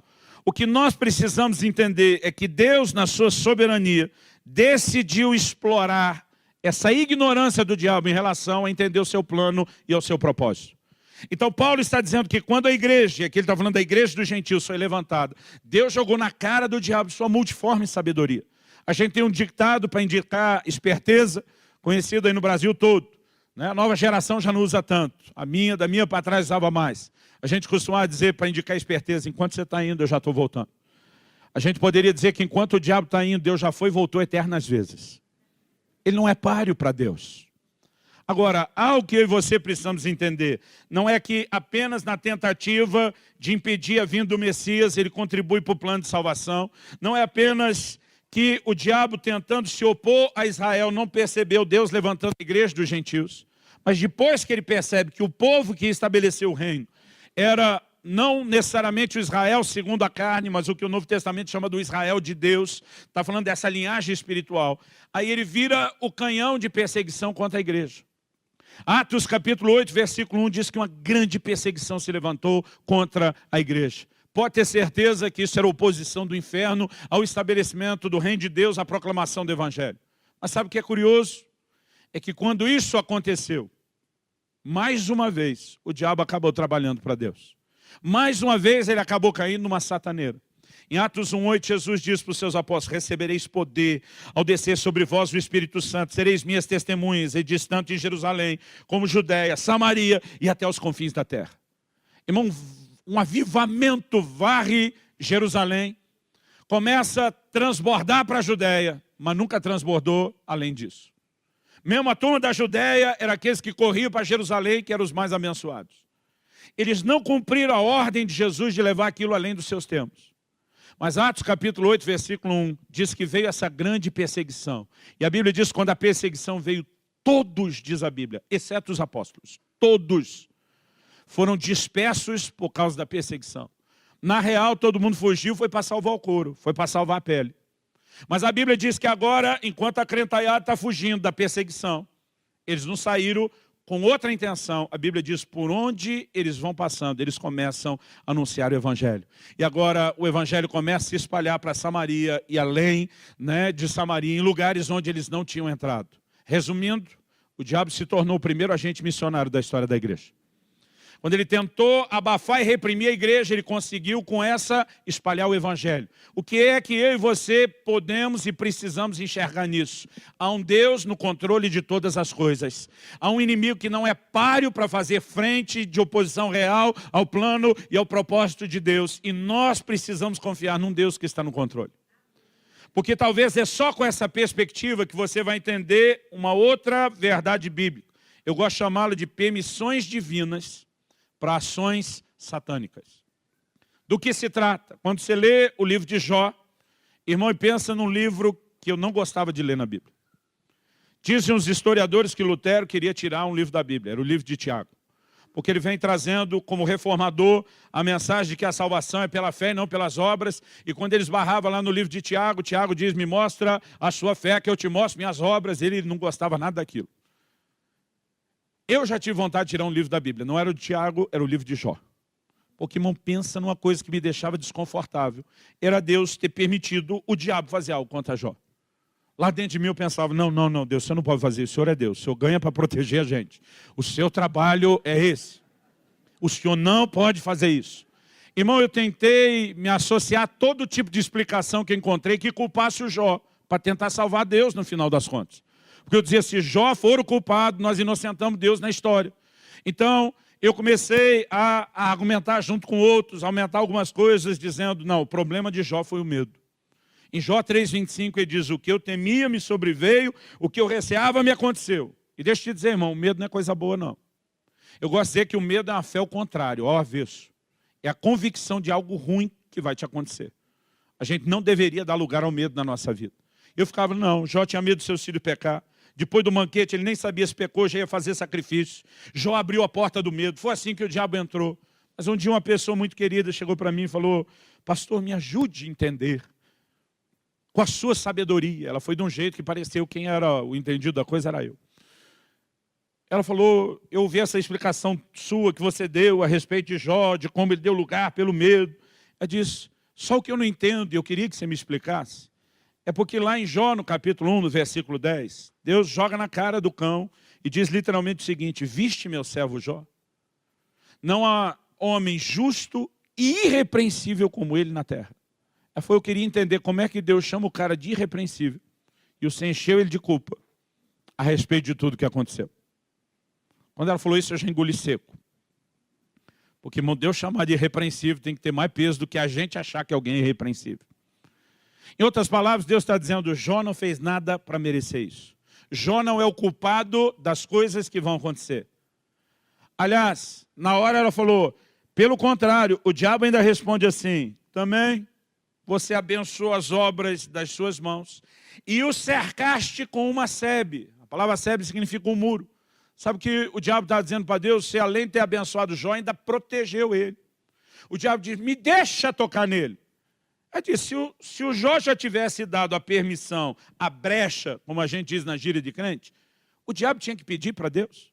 O que nós precisamos entender é que Deus, na sua soberania, decidiu explorar essa ignorância do diabo em relação a entender o seu plano e ao seu propósito. Então Paulo está dizendo que quando a igreja, aqui ele está falando da igreja dos gentios, foi levantada, Deus jogou na cara do diabo sua multiforme sabedoria. A gente tem um ditado para indicar esperteza, conhecido aí no Brasil todo. Né? A nova geração já não usa tanto. Da minha para trás usava mais. A gente costumava dizer para indicar esperteza, enquanto você está indo, eu já estou voltando. A gente poderia dizer que enquanto o diabo está indo, Deus já foi e voltou eternas vezes. Ele não é páreo para Deus. Agora, algo que eu e você precisamos entender, não é que apenas na tentativa de impedir a vinda do Messias, ele contribui para o plano de salvação. Não é apenas que o diabo tentando se opor a Israel não percebeu Deus levantando a igreja dos gentios. Mas depois que ele percebe que o povo que estabeleceu o reino era não necessariamente o Israel segundo a carne, mas o que o Novo Testamento chama do Israel de Deus. Está falando dessa linhagem espiritual. Aí ele vira o canhão de perseguição contra a igreja. Atos capítulo 8, versículo 1 diz que uma grande perseguição se levantou contra a igreja. Pode ter certeza que isso era oposição do inferno ao estabelecimento do reino de Deus, à proclamação do evangelho. Mas sabe o que é curioso? É que quando isso aconteceu, mais uma vez, o diabo acabou trabalhando para Deus. Mais uma vez, ele acabou caindo numa sataneira. Em Atos 1,8, Jesus diz para os seus apóstolos: recebereis poder ao descer sobre vós o Espírito Santo, sereis minhas testemunhas, e diz tanto em Jerusalém, como Judeia, Samaria e até os confins da terra. Irmão, um avivamento varre Jerusalém, começa a transbordar para a Judeia, mas nunca transbordou além disso. Mesmo a turma da Judeia era aqueles que corriam para Jerusalém, que eram os mais abençoados. Eles não cumpriram a ordem de Jesus de levar aquilo além dos seus tempos. Mas Atos capítulo 8, versículo 1, diz que veio essa grande perseguição. E a Bíblia diz que quando a perseguição veio, todos, diz a Bíblia, exceto os apóstolos, todos foram dispersos por causa da perseguição. Na real, todo mundo fugiu, foi para salvar o couro, foi para salvar a pele. Mas a Bíblia diz que agora, enquanto a crentaiada está fugindo da perseguição, eles não saíram com outra intenção. A Bíblia diz, por onde eles vão passando, eles começam a anunciar o evangelho. E agora o evangelho começa a se espalhar para Samaria e além, de Samaria, em lugares onde eles não tinham entrado. Resumindo, o diabo se tornou o primeiro agente missionário da história da igreja. Quando ele tentou abafar e reprimir a igreja, ele conseguiu com essa espalhar o evangelho. O que é que eu e você podemos e precisamos enxergar nisso? Há um Deus no controle de todas as coisas. Há um inimigo que não é páreo para fazer frente de oposição real ao plano e ao propósito de Deus. E nós precisamos confiar num Deus que está no controle. Porque talvez é só com essa perspectiva que você vai entender uma outra verdade bíblica. Eu gosto de chamá-lo de permissões divinas para ações satânicas. Do que se trata? Quando você lê o livro de Jó, irmão, e pensa num livro que eu não gostava de ler na Bíblia. Dizem os historiadores que Lutero queria tirar um livro da Bíblia, era o livro de Tiago. Porque ele vem trazendo como reformador a mensagem de que a salvação é pela fé e não pelas obras. E quando ele esbarrava lá no livro de Tiago, Tiago diz, me mostra a sua fé que eu te mostro minhas obras. Ele não gostava nada daquilo. Eu já tive vontade de tirar um livro da Bíblia. Não era o de Tiago, era o livro de Jó. Porque, irmão, pensa numa coisa que me deixava desconfortável. Era Deus ter permitido o diabo fazer algo contra Jó. Lá dentro de mim eu pensava, não, Deus, você não pode fazer isso. O Senhor é Deus, o Senhor ganha para proteger a gente. O seu trabalho é esse. O Senhor não pode fazer isso. Irmão, eu tentei me associar a todo tipo de explicação que encontrei que culpasse o Jó, para tentar salvar Deus no final das contas. Porque eu dizia, se Jó for o culpado, nós inocentamos Deus na história. Então, eu comecei a argumentar junto com outros, aumentar algumas coisas, dizendo, não, o problema de Jó foi o medo. Em Jó 3,25 ele diz, o que eu temia me sobreveio, o que eu receava me aconteceu. E deixa eu te dizer, irmão, o medo não é coisa boa, não. Eu gosto de dizer que o medo é uma fé ao contrário, ao avesso. É a convicção de algo ruim que vai te acontecer. A gente não deveria dar lugar ao medo na nossa vida. Eu ficava, não, Jó tinha medo do seu filho pecar. Depois do banquete, ele nem sabia se pecou, já ia fazer sacrifício. Jó abriu a porta do medo. Foi assim que o diabo entrou. Mas um dia uma pessoa muito querida chegou para mim e falou, pastor, me ajude a entender. Com a sua sabedoria. Ela foi de um jeito que pareceu quem era o entendido da coisa, era eu. Ela falou, eu ouvi essa explicação sua que você deu a respeito de Jó, de como ele deu lugar pelo medo. Ela disse, só o que eu não entendo, e eu queria que você me explicasse, é porque lá em Jó, no capítulo 1, no versículo 10, Deus joga na cara do cão e diz literalmente o seguinte, viste meu servo Jó? Não há homem justo e irrepreensível como ele na terra. Eu queria entender como é que Deus chama o cara de irrepreensível e você encheu ele de culpa a respeito de tudo que aconteceu. Quando ela falou isso, eu já engoli seco. Porque Deus chamar de irrepreensível tem que ter mais peso do que a gente achar que alguém é irrepreensível. Em outras palavras, Deus está dizendo, Jó não fez nada para merecer isso. Jó não é o culpado das coisas que vão acontecer. Aliás, na hora ela falou, pelo contrário, o diabo ainda responde assim, também você abençoou as obras das suas mãos e o cercaste com uma sebe. A palavra sebe significa um muro. Sabe o que o diabo está dizendo para Deus? Você, além de ter abençoado Jó, ainda protegeu ele. O diabo diz, me deixa tocar nele. Ela disse, se o Jó já tivesse dado a permissão, a brecha, como a gente diz na gíria de crente, o diabo tinha que pedir para Deus.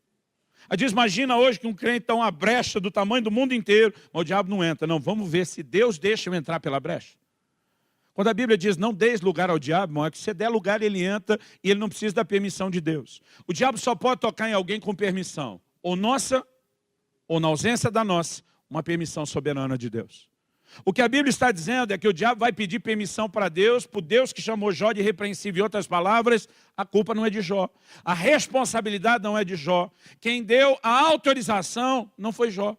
Ela diz, imagina hoje que um crente está uma brecha do tamanho do mundo inteiro, mas o diabo não entra. Não, vamos ver se Deus deixa eu entrar pela brecha. Quando a Bíblia diz, não deis lugar ao diabo, irmão, é que se você der lugar, ele entra e ele não precisa da permissão de Deus. O diabo só pode tocar em alguém com permissão, ou nossa, ou na ausência da nossa, uma permissão soberana de Deus. O que a Bíblia está dizendo é que o diabo vai pedir permissão para Deus, por Deus que chamou Jó de irrepreensível. Em outras palavras, a culpa não é de Jó. A responsabilidade não é de Jó. Quem deu a autorização não foi Jó.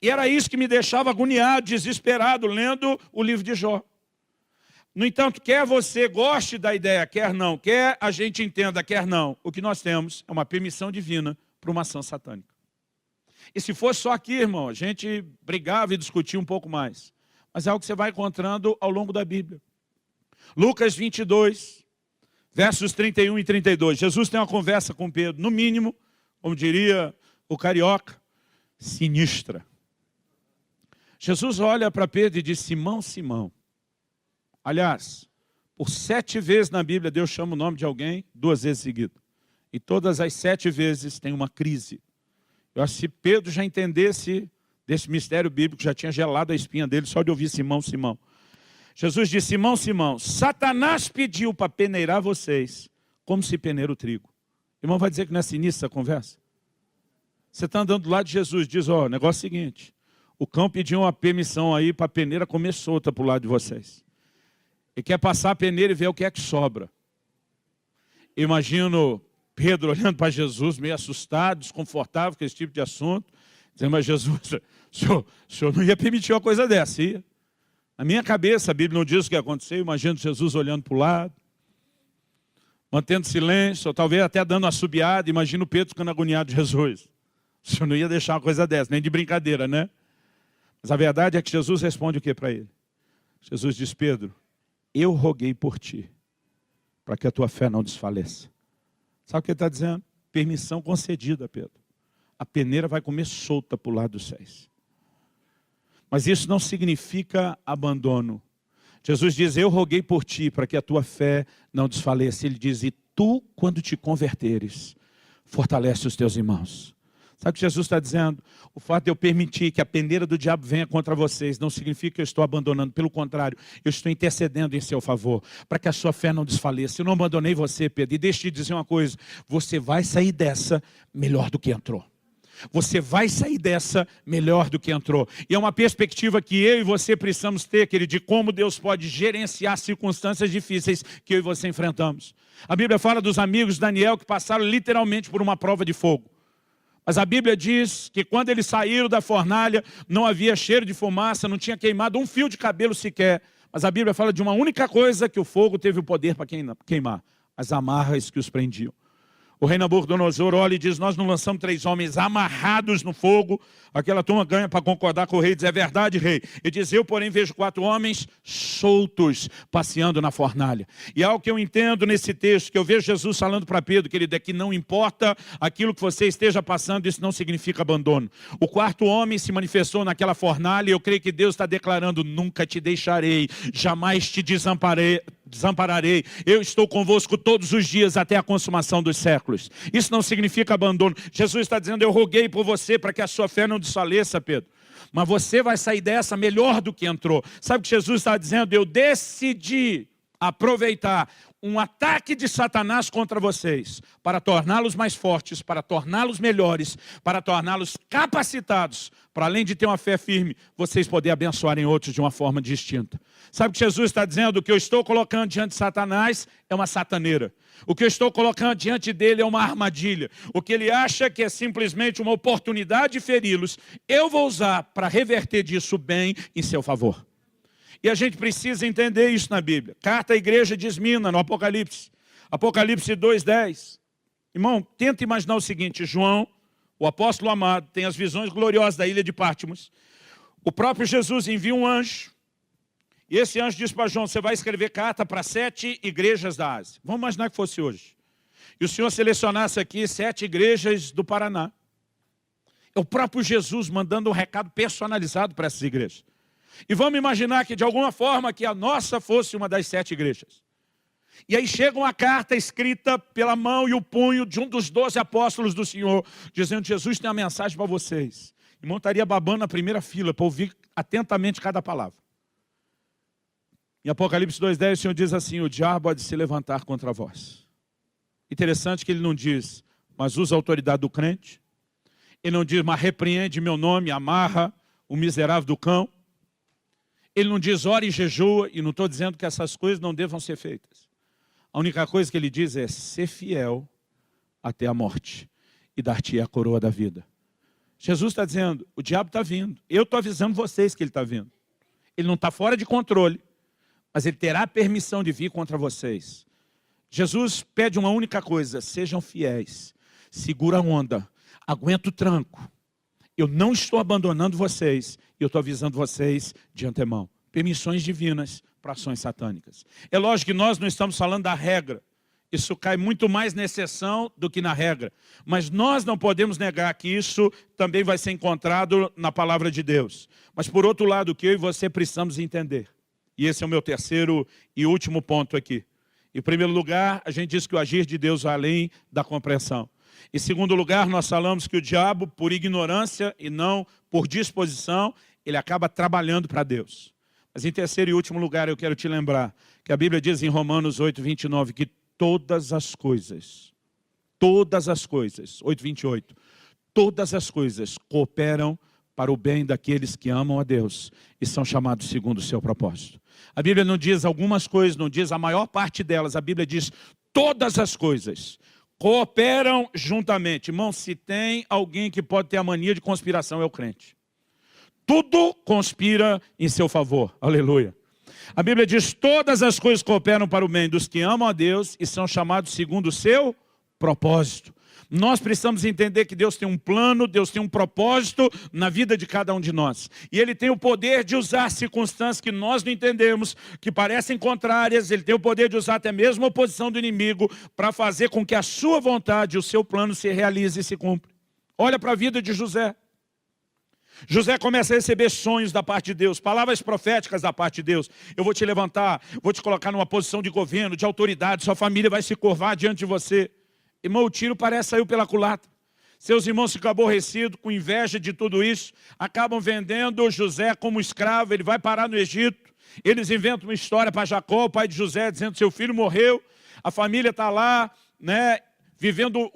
E era isso que me deixava agoniado, desesperado, lendo o livro de Jó. No entanto, quer você goste da ideia, quer não, quer a gente entenda, quer não, o que nós temos é uma permissão divina para uma ação satânica. E se fosse só aqui, irmão, a gente brigava e discutia um pouco mais. Mas é algo que você vai encontrando ao longo da Bíblia. Lucas 22, versos 31 e 32. Jesus tem uma conversa com Pedro, no mínimo, como diria o carioca, sinistra. Jesus olha para Pedro e diz, Simão, Simão. Aliás, por 7 vezes na Bíblia Deus chama o nome de alguém, 2 vezes seguidas. E todas as 7 vezes tem uma crise. Eu acho que se Pedro já entendesse desse mistério bíblico, já tinha gelado a espinha dele só de ouvir Simão, Simão. Jesus disse, Simão, Simão, Satanás pediu para peneirar vocês, como se peneira o trigo. O irmão vai dizer que não é sinistra essa conversa? Você está andando do lado de Jesus, diz, ó, negócio é o seguinte, o cão pediu uma permissão aí para a peneira comer solta para o lado de vocês. Ele quer passar a peneira e ver o que é que sobra. Imagino Pedro olhando para Jesus, meio assustado, desconfortável com esse tipo de assunto, dizendo, mas Jesus, o senhor não ia permitir uma coisa dessa, ia? Na minha cabeça, a Bíblia não diz o que aconteceu, imagino Jesus olhando para o lado, mantendo silêncio, ou talvez até dando uma assobiada, imagino Pedro ficando agoniado de Jesus. O senhor não ia deixar uma coisa dessa, nem de brincadeira, né? Mas a verdade é que Jesus responde o que para ele? Jesus diz, Pedro, eu roguei por ti, para que a tua fé não desfaleça. Sabe o que ele está dizendo? Permissão concedida, Pedro. A peneira vai comer solta para o lado dos céus. Mas isso não significa abandono. Jesus diz, eu roguei por ti, para que a tua fé não desfaleça. Ele diz, e tu, quando te converteres, fortalece os teus irmãos. Sabe o que Jesus está dizendo? O fato de eu permitir que a peneira do diabo venha contra vocês não significa que eu estou abandonando. Pelo contrário, eu estou intercedendo em seu favor, para que a sua fé não desfaleça. Eu não abandonei você, Pedro. E deixa eu te dizer uma coisa, você vai sair dessa melhor do que entrou. Você vai sair dessa melhor do que entrou. E é uma perspectiva que eu e você precisamos ter, querido, de como Deus pode gerenciar circunstâncias difíceis que eu e você enfrentamos. A Bíblia fala dos amigos de Daniel que passaram literalmente por uma prova de fogo. Mas a Bíblia diz que quando eles saíram da fornalha, não havia cheiro de fumaça, não tinha queimado um fio de cabelo sequer. Mas a Bíblia fala de uma única coisa que o fogo teve o poder para queimar: as amarras que os prendiam. O rei Nabucodonosor olha e diz, nós não lançamos 3 homens amarrados no fogo. Aquela turma ganha para concordar com o rei, diz, é verdade, rei. Ele diz, eu porém vejo 4 homens soltos, passeando na fornalha. E algo que eu entendo nesse texto, que eu vejo Jesus falando para Pedro, querido, é que não importa aquilo que você esteja passando, isso não significa abandono. O 4º homem se manifestou naquela fornalha, e eu creio que Deus está declarando, nunca te deixarei, jamais te desampararei, eu estou convosco todos os dias até a consumação dos séculos. Isso não significa abandono. Jesus está dizendo, eu roguei por você para que a sua fé não desfaleça, Pedro. Mas você vai sair dessa melhor do que entrou. Sabe o que Jesus está dizendo? Eu decidi aproveitar um ataque de Satanás contra vocês para torná-los mais fortes, para torná-los melhores, para torná-los capacitados, para além de ter uma fé firme, vocês poderem abençoarem outros de uma forma distinta. Sabe o que Jesus está dizendo? O que eu estou colocando diante de Satanás é uma sataneira. O que eu estou colocando diante dele é uma armadilha. O que ele acha que é simplesmente uma oportunidade de feri-los, eu vou usar para reverter disso bem em seu favor. E a gente precisa entender isso na Bíblia. Carta à igreja de Esmina, no Apocalipse. Apocalipse 2:10. Irmão, tenta imaginar o seguinte, João, o apóstolo amado, tem as visões gloriosas da ilha de Patmos. O próprio Jesus envia um anjo. E esse anjo diz para João, você vai escrever carta para 7 igrejas da Ásia. Vamos imaginar que fosse hoje. E o Senhor selecionasse aqui 7 igrejas do Paraná. É o próprio Jesus mandando um recado personalizado para essas igrejas. E vamos imaginar que de alguma forma que a nossa fosse uma das 7 igrejas. E aí chega uma carta escrita pela mão e o punho de um dos 12 apóstolos do Senhor, dizendo: Jesus tem uma mensagem para vocês. E montaria babando na primeira fila para ouvir atentamente cada palavra. Em Apocalipse 2:10 o Senhor diz assim: o diabo há de se levantar contra vós. Interessante que ele não diz, mas usa a autoridade do crente. Ele não diz, mas repreende meu nome, amarra o miserável do cão. Ele não diz, ora e jejua, e não estou dizendo que essas coisas não devam ser feitas. A única coisa que ele diz é, ser fiel até a morte, e dar-te a coroa da vida. Jesus está dizendo, o diabo está vindo. Eu estou avisando vocês que ele está vindo. Ele não está fora de controle, mas ele terá permissão de vir contra vocês. Jesus pede uma única coisa, sejam fiéis, segura a onda, aguenta o tranco. Eu não estou abandonando vocês, eu estou avisando vocês de antemão. Permissões divinas para ações satânicas. É lógico que nós não estamos falando da regra. Isso cai muito mais na exceção do que na regra. Mas nós não podemos negar que isso também vai ser encontrado na palavra de Deus. Mas por outro lado, o que eu e você precisamos entender. E esse é o meu terceiro e último ponto aqui. Em primeiro lugar, a gente diz que o agir de Deus vai além da compreensão. Em segundo lugar, nós falamos que o diabo, por ignorância e não por disposição, ele acaba trabalhando para Deus. Mas em terceiro e último lugar, eu quero te lembrar que a Bíblia diz em Romanos 8:29 que todas as coisas, 8:28, todas as coisas cooperam para o bem daqueles que amam a Deus e são chamados segundo o seu propósito. A Bíblia não diz algumas coisas, não diz a maior parte delas, a Bíblia diz todas as coisas cooperam juntamente. Irmão, se tem alguém que pode ter a mania de conspiração, é o crente. Tudo conspira em seu favor. Aleluia. A Bíblia diz, todas as coisas cooperam para o bem dos que amam a Deus e são chamados segundo o seu propósito. Nós precisamos entender que Deus tem um plano, Deus tem um propósito na vida de cada um de nós. E Ele tem o poder de usar circunstâncias que nós não entendemos, que parecem contrárias. Ele tem o poder de usar até mesmo a oposição do inimigo para fazer com que a sua vontade, o seu plano se realize e se cumpra. Olha para a vida de José. José começa a receber sonhos da parte de Deus, palavras proféticas da parte de Deus. Eu vou te levantar, vou te colocar numa posição de governo, de autoridade, sua família vai se curvar diante de você. Irmão, o tiro parece sair pela culatra. Seus irmãos ficam aborrecidos, com inveja de tudo isso, acabam vendendo José como escravo, ele vai parar no Egito. Eles inventam uma história para Jacó, o pai de José, dizendo que seu filho morreu, a família está lá, né, vivendo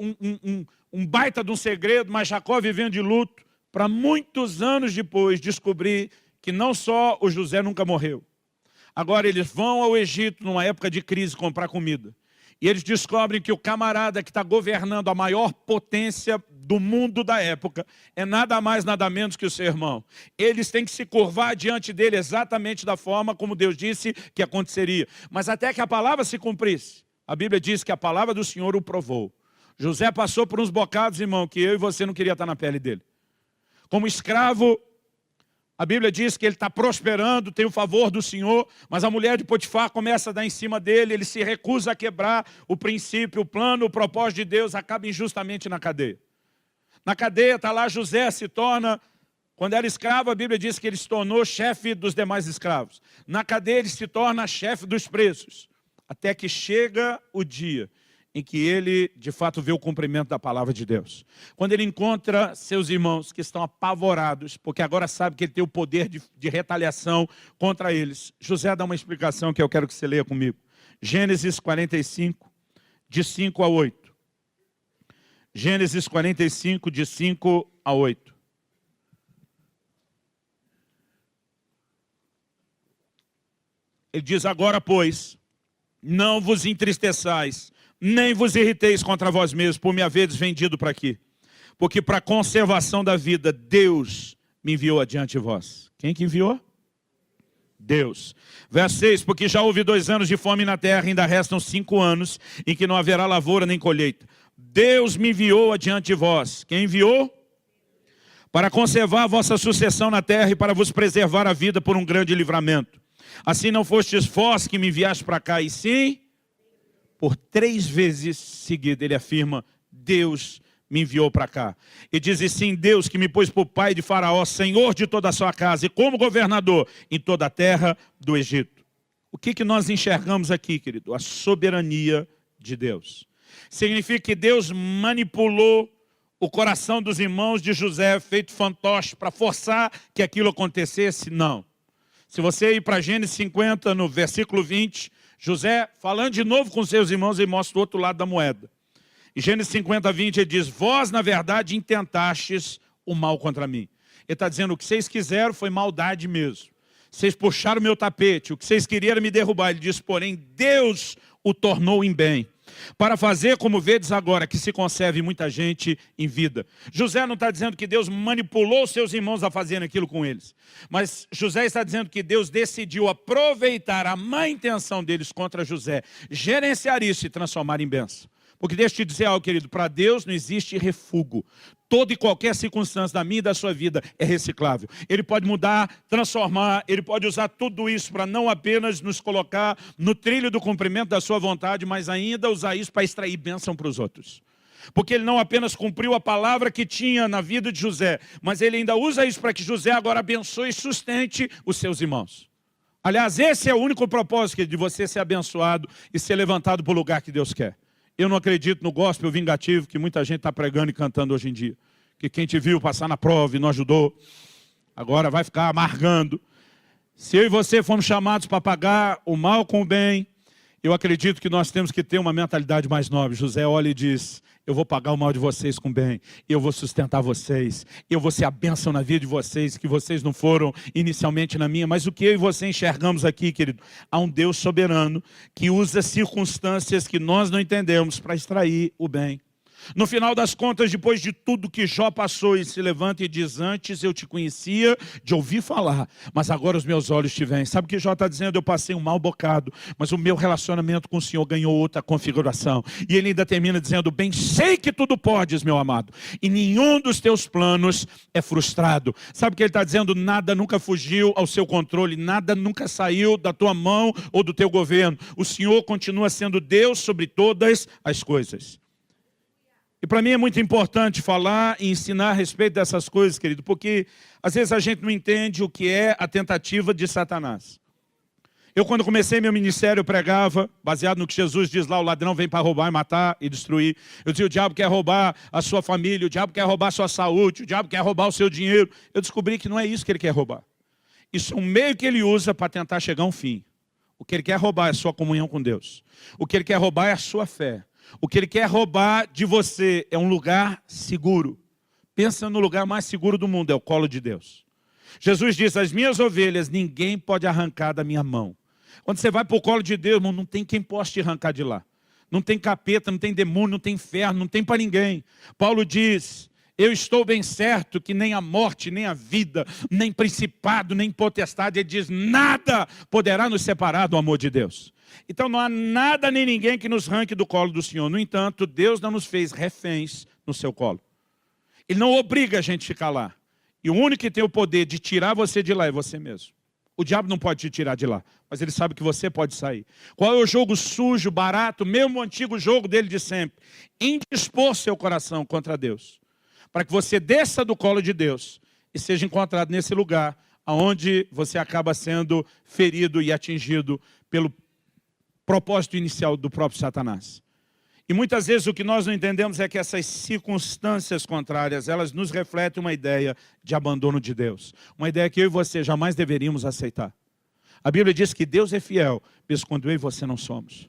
um baita de um segredo, mas Jacó vivendo de luto, para muitos anos depois descobrir que não só o José nunca morreu. Agora eles vão ao Egito numa época de crise comprar comida. E eles descobrem que o camarada que está governando a maior potência do mundo da época é nada mais, nada menos que o seu irmão. Eles têm que se curvar diante dele exatamente da forma como Deus disse que aconteceria. Mas até que a palavra se cumprisse, a Bíblia diz que a palavra do Senhor o provou. José passou por uns bocados, irmão, que eu e você não queria estar na pele dele. Como escravo, a Bíblia diz que ele está prosperando, tem o favor do Senhor, mas a mulher de Potifar começa a dar em cima dele, ele se recusa a quebrar o princípio, o plano, o propósito de Deus, acaba injustamente na cadeia. Na cadeia está lá José, se torna, quando era escravo, a Bíblia diz que ele se tornou chefe dos demais escravos. Na cadeia ele se torna chefe dos presos, até que chega o dia em que ele, de fato, vê o cumprimento da palavra de Deus. Quando ele encontra seus irmãos que estão apavorados, porque agora sabe que ele tem o poder de retaliação contra eles. José dá uma explicação que eu quero que você leia comigo. Gênesis 45, de 5 a 8. Gênesis 45, de 5 a 8. Ele diz, agora, pois, não vos entristeçais, nem vos irriteis contra vós mesmos por me haveres vendido para aqui. Porque para a conservação da vida, Deus me enviou adiante de vós. Quem que enviou? Deus. Verso 6, porque já houve 2 anos de fome na terra, ainda restam 5 anos em que não haverá lavoura nem colheita. Deus me enviou adiante de vós. Quem enviou? Para conservar a vossa sucessão na terra e para vos preservar a vida por um grande livramento. Assim não fostes vós que me enviaste para cá, e sim... Por 3 vezes seguidas ele afirma, Deus me enviou para cá. E diz, e sim, Deus que me pôs por pai de Faraó, senhor de toda a sua casa, e como governador em toda a terra do Egito. O que nós enxergamos aqui, querido? A soberania de Deus. Significa que Deus manipulou o coração dos irmãos de José, feito fantoche, para forçar que aquilo acontecesse? Não. Se você ir para Gênesis 50, no versículo 20, José, falando de novo com seus irmãos, ele mostra o outro lado da moeda. Em Gênesis 50, 20, ele diz, vós, na verdade, intentastes o mal contra mim. Ele está dizendo, o que vocês quiseram foi maldade mesmo. Vocês puxaram o meu tapete, o que vocês queriam era me derrubar. Ele diz, porém, Deus o tornou em bem, para fazer, como vedes agora, que se conserve muita gente em vida. José não está dizendo que Deus manipulou seus irmãos a fazerem aquilo com eles. Mas José está dizendo que Deus decidiu aproveitar a má intenção deles contra José, gerenciar isso e transformar em bênção. Porque deixa eu te dizer algo, querido, para Deus não existe refúgio. Toda e qualquer circunstância da minha e da sua vida é reciclável. Ele pode mudar, transformar, Ele pode usar tudo isso para não apenas nos colocar no trilho do cumprimento da sua vontade, mas ainda usar isso para extrair bênção para os outros. Porque Ele não apenas cumpriu a palavra que tinha na vida de José, mas Ele ainda usa isso para que José agora abençoe e sustente os seus irmãos. Aliás, esse é o único propósito de você ser abençoado e ser levantado para o lugar que Deus quer. Eu não acredito no gospel vingativo que muita gente está pregando e cantando hoje em dia. Que quem te viu passar na prova e não ajudou, agora vai ficar amargando. Se eu e você fomos chamados para pagar o mal com o bem, eu acredito que nós temos que ter uma mentalidade mais nobre. José olha e diz, eu vou pagar o mal de vocês com bem, eu vou sustentar vocês, eu vou ser a bênção na vida de vocês, que vocês não foram inicialmente na minha, mas o que eu e você enxergamos aqui, querido, há um Deus soberano que usa circunstâncias que nós não entendemos para extrair o bem. No final das contas, depois de tudo que Jó passou, ele se levanta e diz, antes eu te conhecia de ouvir falar, mas agora os meus olhos te veem. Sabe o que Jó está dizendo? Eu passei um mau bocado, mas o meu relacionamento com o Senhor ganhou outra configuração. E ele ainda termina dizendo, bem sei que tudo podes, meu amado, e nenhum dos teus planos é frustrado. Sabe o que ele está dizendo? Nada nunca fugiu ao seu controle, nada nunca saiu da tua mão ou do teu governo. O Senhor continua sendo Deus sobre todas as coisas. E para mim é muito importante falar e ensinar a respeito dessas coisas, querido, porque às vezes a gente não entende o que é a tentativa de Satanás. Eu, quando comecei meu ministério, eu pregava, baseado no que Jesus diz lá, o ladrão vem para roubar, matar e destruir. Eu dizia, o diabo quer roubar a sua família, o diabo quer roubar a sua saúde, o diabo quer roubar o seu dinheiro. Eu descobri que não é isso que ele quer roubar. Isso é um meio que ele usa para tentar chegar a um fim. O que ele quer roubar é a sua comunhão com Deus. O que ele quer roubar é a sua fé. O que ele quer roubar de você é um lugar seguro. Pensa no lugar mais seguro do mundo, é o colo de Deus. Jesus disse, as minhas ovelhas ninguém pode arrancar da minha mão. Quando você vai para o colo de Deus, irmão, não tem quem possa te arrancar de lá. Não tem capeta, não tem demônio, não tem inferno, não tem para ninguém. Paulo diz, eu estou bem certo que nem a morte, nem a vida, nem principado, nem potestade, ele diz, nada poderá nos separar do amor de Deus. Então não há nada nem ninguém que nos arranque do colo do Senhor. No entanto, Deus não nos fez reféns no seu colo. Ele não obriga a gente a ficar lá. E o único que tem o poder de tirar você de lá é você mesmo. O diabo não pode te tirar de lá, mas ele sabe que você pode sair. Qual é o jogo sujo, barato, mesmo o antigo jogo dele de sempre? Indispor seu coração contra Deus. Para que você desça do colo de Deus e seja encontrado nesse lugar onde você acaba sendo ferido e atingido pelo propósito inicial do próprio Satanás. E muitas vezes o que nós não entendemos é que essas circunstâncias contrárias, elas nos refletem uma ideia de abandono de Deus. Uma ideia que eu e você jamais deveríamos aceitar. A Bíblia diz que Deus é fiel, mesmo quando eu e você não somos.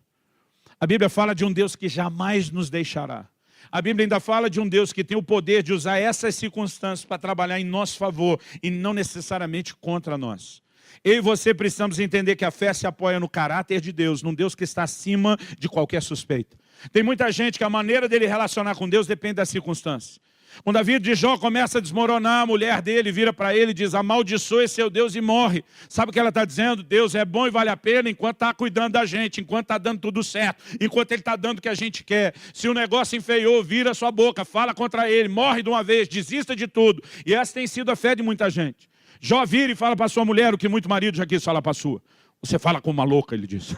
A Bíblia fala de um Deus que jamais nos deixará. A Bíblia ainda fala de um Deus que tem o poder de usar essas circunstâncias para trabalhar em nosso favor e não necessariamente contra nós. Eu e você precisamos entender que a fé se apoia no caráter de Deus, num Deus que está acima de qualquer suspeita. Tem muita gente que a maneira dele relacionar com Deus depende das circunstâncias. Quando a vida de Jó começa a desmoronar, a mulher dele vira para ele e diz, amaldiçoe seu Deus e morre. Sabe o que ela está dizendo? Deus é bom e vale a pena enquanto está cuidando da gente, enquanto está dando tudo certo, enquanto ele está dando o que a gente quer. Se o negócio enfeiou, vira sua boca, fala contra ele, morre de uma vez, desista de tudo. E essa tem sido a fé de muita gente. Jó vira e fala para sua mulher o que muito marido já quis falar para a sua. Você fala como uma louca, ele diz.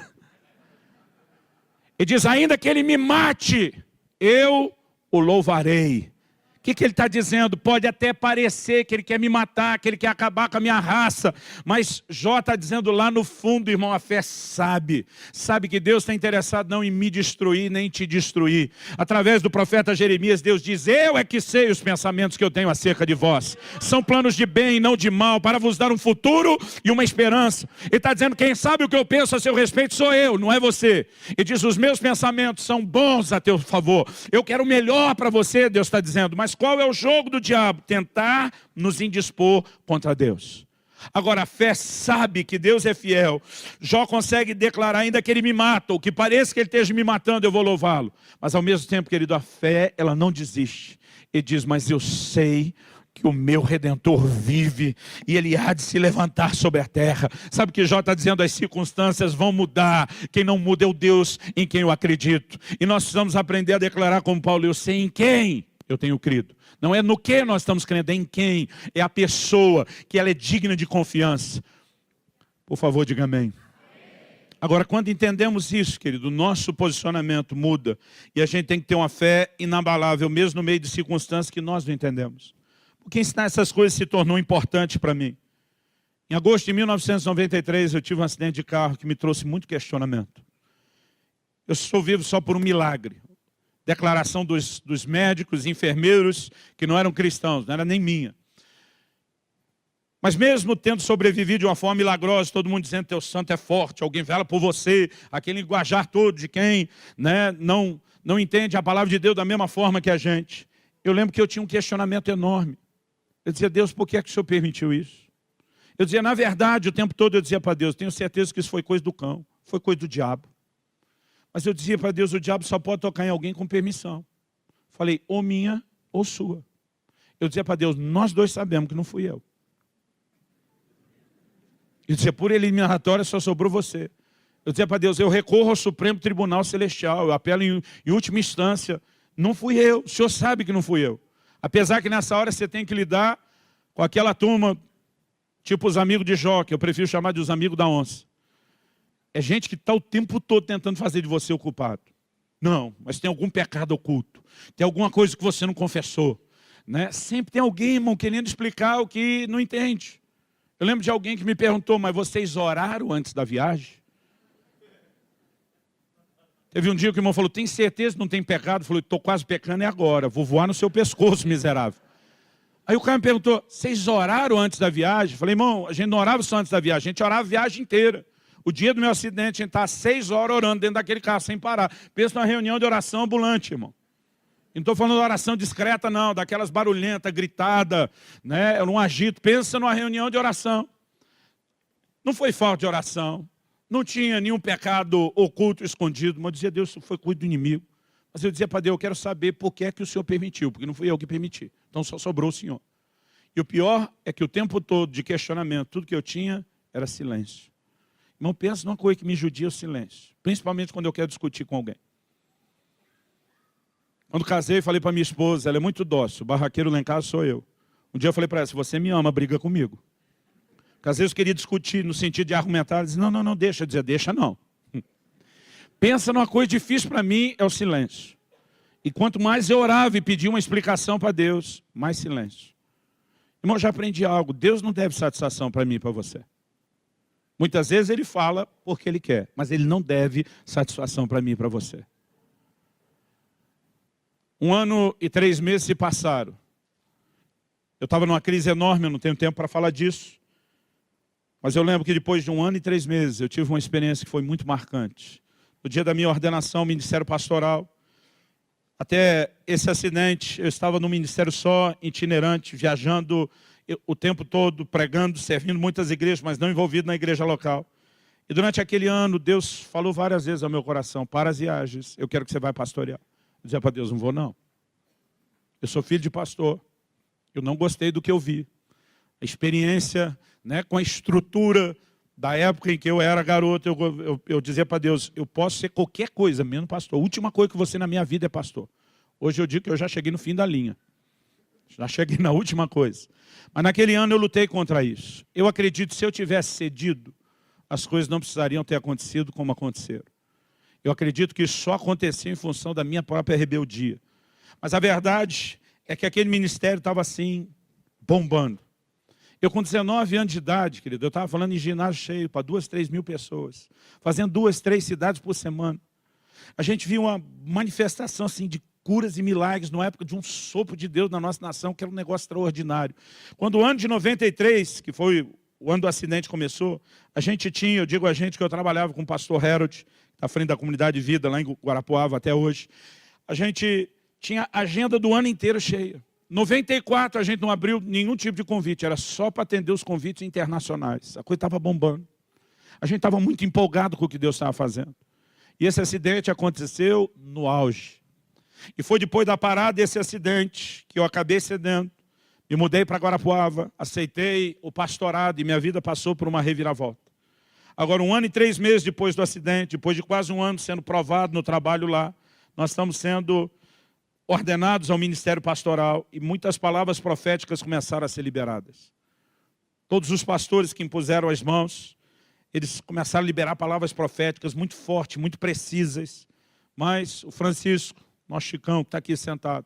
Ele diz, ainda que ele me mate, eu o louvarei. O que ele está dizendo? Pode até parecer que ele quer me matar, que ele quer acabar com a minha raça, mas Jó está dizendo lá no fundo, irmão, a fé sabe que Deus está interessado não em me destruir, nem em te destruir. Através do profeta Jeremias, Deus diz, eu é que sei os pensamentos que eu tenho acerca de vós. São planos de bem e não de mal, para vos dar um futuro e uma esperança. Ele está dizendo, quem sabe o que eu penso a seu respeito sou eu, não é você. Ele diz, os meus pensamentos são bons a teu favor. Eu quero o melhor para você, Deus está dizendo, mas qual é o jogo do diabo? Tentar nos indispor contra Deus. Agora, a fé sabe que Deus é fiel. Jó consegue declarar ainda que ele me mata, ou que pareça que ele esteja me matando, eu vou louvá-lo. Mas ao mesmo tempo, querido, a fé, ela não desiste. Ele diz, mas eu sei que o meu Redentor vive e ele há de se levantar sobre a terra. Sabe o que Jó está dizendo? As circunstâncias vão mudar. Quem não muda é o Deus em quem eu acredito. E nós precisamos aprender a declarar como Paulo, eu sei em quem eu tenho crido. Não é no que nós estamos crendo, é em quem. É a pessoa, que ela é digna de confiança. Por favor, diga amém. Agora, quando entendemos isso, querido, o nosso posicionamento muda. E a gente tem que ter uma fé inabalável, mesmo no meio de circunstâncias que nós não entendemos. Porque ensinar essas coisas se tornou importante para mim. Em agosto de 1993, eu tive um acidente de carro que me trouxe muito questionamento. Eu sou vivo só por um milagre. Declaração dos médicos, enfermeiros, que não eram cristãos, não era nem minha. Mas mesmo tendo sobrevivido de uma forma milagrosa, todo mundo dizendo que teu santo é forte, alguém vela por você, aquele linguajar todo de quem, né, não entende a palavra de Deus da mesma forma que a gente. Eu lembro que eu tinha um questionamento enorme. Eu dizia, Deus, por que é que o Senhor permitiu isso? Eu dizia, na verdade, o tempo todo eu dizia para Deus, tenho certeza que isso foi coisa do cão, foi coisa do diabo. Mas eu dizia para Deus, o diabo só pode tocar em alguém com permissão. Falei, ou minha ou sua. Eu dizia para Deus, nós dois sabemos que não fui eu. Eu dizia, por eliminatória só sobrou você. Eu dizia para Deus, eu recorro ao Supremo Tribunal Celestial, eu apelo em última instância, não fui eu, o Senhor sabe que não fui eu. Apesar que nessa hora você tem que lidar com aquela turma, tipo os amigos de Jó, que eu prefiro chamar de os amigos da onça. É gente que está o tempo todo tentando fazer de você o culpado. Não, mas tem algum pecado oculto. Tem alguma coisa que você não confessou. Né? Sempre tem alguém, irmão, querendo explicar o que não entende. Eu lembro de alguém que me perguntou, mas vocês oraram antes da viagem? Teve um dia que o irmão falou, tem certeza que não tem pecado? Eu falei, estou quase pecando, é agora. Vou voar no seu pescoço, miserável. Aí o cara me perguntou, vocês oraram antes da viagem? Eu falei, irmão, a gente não orava só antes da viagem, a gente orava a viagem inteira. O dia do meu acidente, a gente está 6 horas orando dentro daquele carro, sem parar. Pensa numa reunião de oração ambulante, irmão. Não estou falando de oração discreta, não, daquelas barulhentas, gritada, né? Um agito. Pensa numa reunião de oração. Não foi falta de oração. Não tinha nenhum pecado oculto, escondido. Mas eu dizia, Deus, isso foi coisa do inimigo. Mas eu dizia para Deus, eu quero saber por que é que o Senhor permitiu, porque não fui eu que permiti. Então só sobrou o Senhor. E o pior é que o tempo todo de questionamento, tudo que eu tinha era silêncio. Irmão, pensa numa coisa que me judia o silêncio. Principalmente quando eu quero discutir com alguém. Quando casei, falei para minha esposa, ela é muito dócil, o barraqueiro lá em casa sou eu. Um dia eu falei para ela, se você me ama, briga comigo. Porque às vezes eu queria discutir no sentido de argumentar, ela dizia, não, deixa. Eu dizia, deixa não. Pensa numa coisa difícil para mim, é o silêncio. E quanto mais eu orava e pedia uma explicação para Deus, mais silêncio. Irmão, eu já aprendi algo, Deus não deve satisfação para mim e para você. Muitas vezes ele fala porque ele quer, mas ele não deve satisfação para mim e para você. 1 ano e 3 meses se passaram. Eu estava numa crise enorme, eu não tenho tempo para falar disso. Mas eu lembro que depois de 1 ano e 3 meses, eu tive uma experiência que foi muito marcante. No dia da minha ordenação ao ministério pastoral, até esse acidente, eu estava num ministério só, itinerante, viajando o tempo todo, pregando, servindo muitas igrejas, mas não envolvido na igreja local. E durante aquele ano, Deus falou várias vezes ao meu coração, para as viagens, eu quero que você vá pastorear. Eu dizia para Deus, não vou não. Eu sou filho de pastor. Eu não gostei do que eu vi. A experiência, né, com a estrutura da época em que eu era garoto, eu dizia para Deus, eu posso ser qualquer coisa, menos pastor. A última coisa que você na minha vida é pastor. Hoje eu digo que eu já cheguei no fim da linha. Já cheguei na última coisa. Mas naquele ano eu lutei contra isso. Eu acredito que se eu tivesse cedido, as coisas não precisariam ter acontecido como aconteceram. Eu acredito que isso só acontecia em função da minha própria rebeldia. Mas a verdade é que aquele ministério estava assim, bombando. Eu com 19 anos de idade, querido, eu estava falando em ginásio cheio para 2, 3 mil pessoas, fazendo 2, 3 cidades por semana. A gente viu uma manifestação assim de curas e milagres na época de um sopro de Deus na nossa nação, que era um negócio extraordinário. Quando o ano de 93, que foi o ano do acidente começou, a gente tinha, eu digo a gente que eu trabalhava com o pastor Harold, à frente da Comunidade de Vida, lá em Guarapuava até hoje, a gente tinha a agenda do ano inteiro cheia. 94 a gente não abriu nenhum tipo de convite, era só para atender os convites internacionais. A coisa estava bombando. A gente estava muito empolgado com o que Deus estava fazendo. E esse acidente aconteceu no auge. E foi depois da parada desse acidente que eu acabei cedendo. Me mudei para Guarapuava, aceitei o pastorado e minha vida passou por uma reviravolta. Agora, 1 ano e 3 meses depois do acidente, depois de quase 1 ano sendo provado no trabalho lá, nós estamos sendo ordenados ao ministério pastoral e muitas palavras proféticas começaram a ser liberadas. Todos os pastores que impuseram as mãos, eles começaram a liberar palavras proféticas muito fortes, muito precisas. Mas o Francisco, nosso Chicão, que está aqui sentado,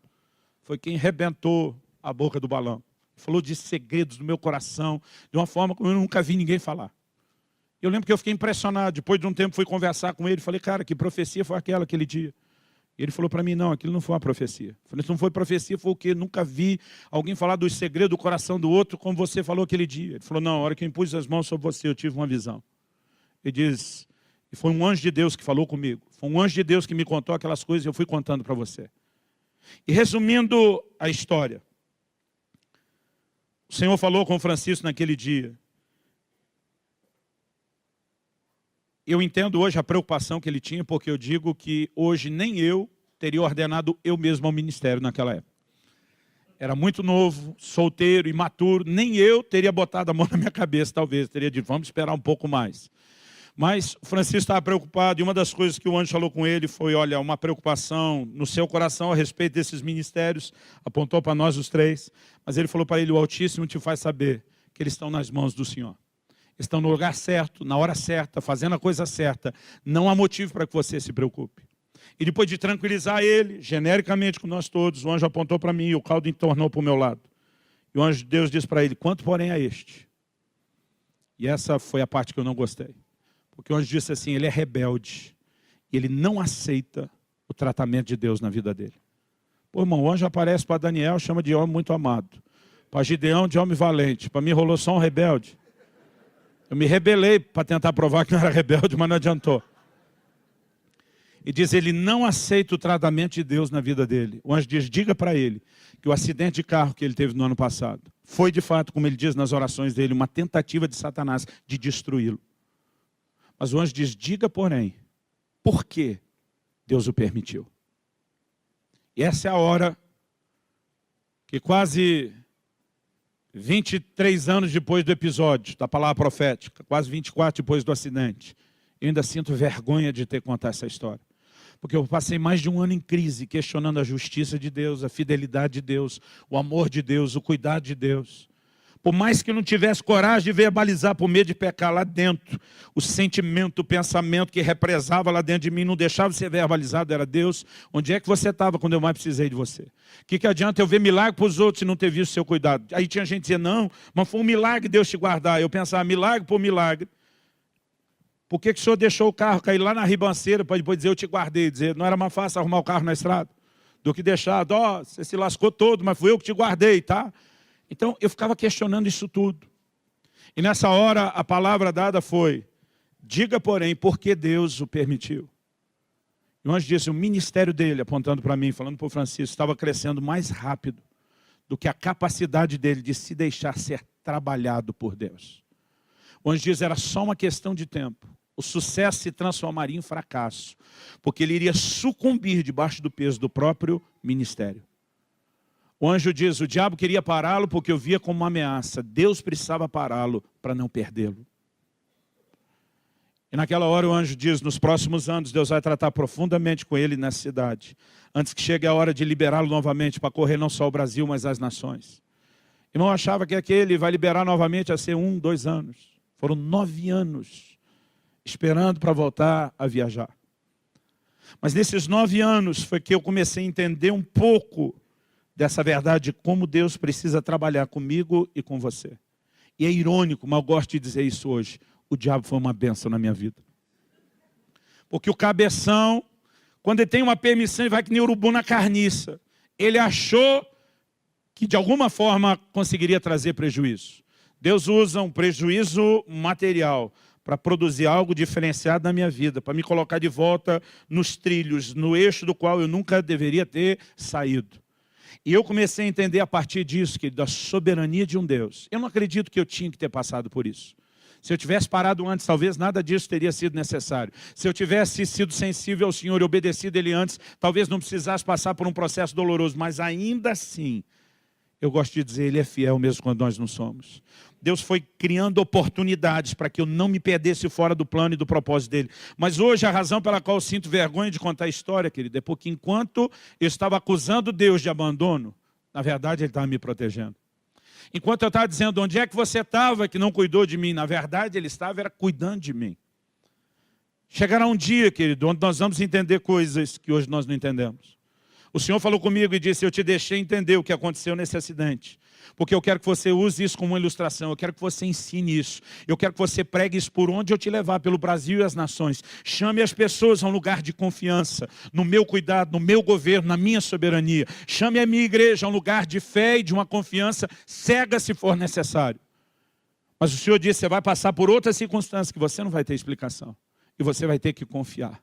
foi quem rebentou a boca do balão. Falou de segredos do meu coração, de uma forma como eu nunca vi ninguém falar. Eu lembro que eu fiquei impressionado. Depois de um tempo fui conversar com ele, falei, cara, que profecia foi aquela aquele dia? E ele falou para mim, não, aquilo não foi uma profecia. Eu falei, se não foi profecia, foi o quê? Nunca vi alguém falar dos segredos do coração do outro como você falou aquele dia. Ele falou, não, a hora que eu impus as mãos sobre você, eu tive uma visão. Ele diz, e foi um anjo de Deus que falou comigo. Foi um anjo de Deus que me contou aquelas coisas e eu fui contando para você. E resumindo a história, o Senhor falou com o Francisco naquele dia. Eu entendo hoje a preocupação que ele tinha, porque eu digo que hoje nem eu teria ordenado eu mesmo ao ministério naquela época. Era muito novo, solteiro, imaturo, nem eu teria botado a mão na minha cabeça, talvez. Teria dito, vamos esperar um pouco mais. Mas o Francisco estava preocupado e uma das coisas que o anjo falou com ele foi, olha, uma preocupação no seu coração a respeito desses ministérios, apontou para nós os 3, mas ele falou para ele, o Altíssimo te faz saber que eles estão nas mãos do Senhor. Estão no lugar certo, na hora certa, fazendo a coisa certa. Não há motivo para que você se preocupe. E depois de tranquilizar ele, genericamente com nós todos, o anjo apontou para mim e o caldo entornou para o meu lado. E o anjo de Deus disse para ele, quanto porém a este? E essa foi a parte que eu não gostei. Porque o anjo disse assim, ele é rebelde. E ele não aceita o tratamento de Deus na vida dele. Pô, irmão, o anjo aparece para Daniel, chama de homem muito amado. Para Gideão, de homem valente. Para mim rolou só um rebelde. Eu me rebelei para tentar provar que não era rebelde, mas não adiantou. E diz, ele não aceita o tratamento de Deus na vida dele. O anjo diz, diga para ele que o acidente de carro que ele teve no ano passado foi de fato, como ele diz nas orações dele, uma tentativa de Satanás de destruí-lo. Mas o anjo diz, diga porém, por que Deus o permitiu? E essa é a hora que quase 23 anos depois do episódio, da palavra profética, quase 24 depois do acidente, eu ainda sinto vergonha de ter contado essa história. Porque eu passei mais de 1 ano em crise, questionando a justiça de Deus, a fidelidade de Deus, o amor de Deus, o cuidado de Deus. Por mais que eu não tivesse coragem de verbalizar por medo de pecar lá dentro, o sentimento, o pensamento que represava lá dentro de mim, não deixava de ser verbalizado, era Deus, onde é que você estava quando eu mais precisei de você? O que adianta eu ver milagre para os outros e não ter visto o seu cuidado? Aí tinha gente dizendo, não, mas foi um milagre Deus te guardar. Eu pensava, milagre por milagre. Por que o senhor deixou o carro cair lá na ribanceira para depois dizer, eu te guardei? Dizer, não era mais fácil arrumar o carro na estrada? Do que deixar, ó, você se lascou todo, mas fui eu que te guardei, tá? Então, eu ficava questionando isso tudo. E nessa hora, a palavra dada foi, diga, porém, por que Deus o permitiu. E o anjo disse, o ministério dele, apontando para mim, falando para o Francisco, estava crescendo mais rápido do que a capacidade dele de se deixar ser trabalhado por Deus. O anjo diz, era só uma questão de tempo. O sucesso se transformaria em fracasso, porque ele iria sucumbir debaixo do peso do próprio ministério. O anjo diz, o diabo queria pará-lo porque eu via como uma ameaça. Deus precisava pará-lo para não perdê-lo. E naquela hora o anjo diz, nos próximos anos Deus vai tratar profundamente com ele nessa cidade. Antes que chegue a hora de liberá-lo novamente para correr não só o Brasil, mas as nações. Irmão, eu achava que aquele vai liberar novamente a ser 1, 2 anos. Foram 9 anos esperando para voltar a viajar. Mas nesses 9 anos foi que eu comecei a entender um pouco dessa verdade de como Deus precisa trabalhar comigo e com você. E é irônico, mas eu gosto de dizer isso hoje. O diabo foi uma bênção na minha vida. Porque o cabeção, quando ele tem uma permissão, ele vai que nem urubu na carniça. Ele achou que de alguma forma conseguiria trazer prejuízo. Deus usa um prejuízo material para produzir algo diferenciado na minha vida, para me colocar de volta nos trilhos, no eixo do qual eu nunca deveria ter saído. E eu comecei a entender a partir disso, que da soberania de um Deus. Eu não acredito que eu tinha que ter passado por isso. Se eu tivesse parado antes, talvez nada disso teria sido necessário. Se eu tivesse sido sensível ao Senhor e obedecido Ele antes, talvez não precisasse passar por um processo doloroso. Mas ainda assim, eu gosto de dizer, Ele é fiel mesmo quando nós não somos. Deus foi criando oportunidades para que eu não me perdesse fora do plano e do propósito dEle. Mas hoje a razão pela qual eu sinto vergonha de contar a história, querido, é porque enquanto eu estava acusando Deus de abandono, na verdade Ele estava me protegendo. Enquanto eu estava dizendo, onde é que você estava que não cuidou de mim? Na verdade, Ele estava era cuidando de mim. Chegará um dia, querido, onde nós vamos entender coisas que hoje nós não entendemos. O Senhor falou comigo e disse, eu te deixei entender o que aconteceu nesse acidente. Porque eu quero que você use isso como uma ilustração, eu quero que você ensine isso. Eu quero que você pregue isso por onde eu te levar, pelo Brasil e as nações. Chame as pessoas a um lugar de confiança, no meu cuidado, no meu governo, na minha soberania. Chame a minha igreja a um lugar de fé e de uma confiança cega se for necessário. Mas o Senhor disse, você vai passar por outras circunstâncias que você não vai ter explicação. E você vai ter que confiar.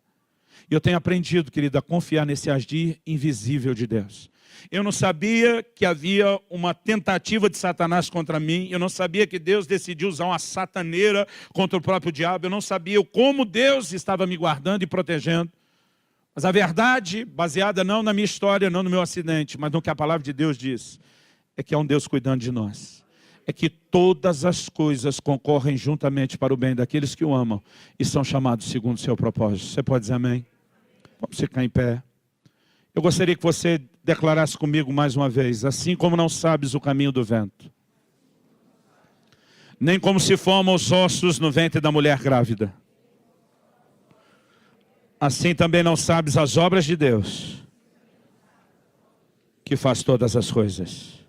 E eu tenho aprendido, querido, a confiar nesse agir invisível de Deus. Eu não sabia que havia uma tentativa de Satanás contra mim. Eu não sabia que Deus decidiu usar uma sataneira contra o próprio diabo. Eu não sabia como Deus estava me guardando e protegendo. Mas a verdade, baseada não na minha história, não no meu acidente, mas no que a palavra de Deus diz, é que há um Deus cuidando de nós. É que todas as coisas concorrem juntamente para o bem daqueles que o amam e são chamados segundo o seu propósito. Você pode dizer amém? Vamos ficar em pé. Eu gostaria que você declarasse comigo mais uma vez, assim como não sabes o caminho do vento, nem como se formam os ossos no ventre da mulher grávida, assim também não sabes as obras de Deus, que faz todas as coisas.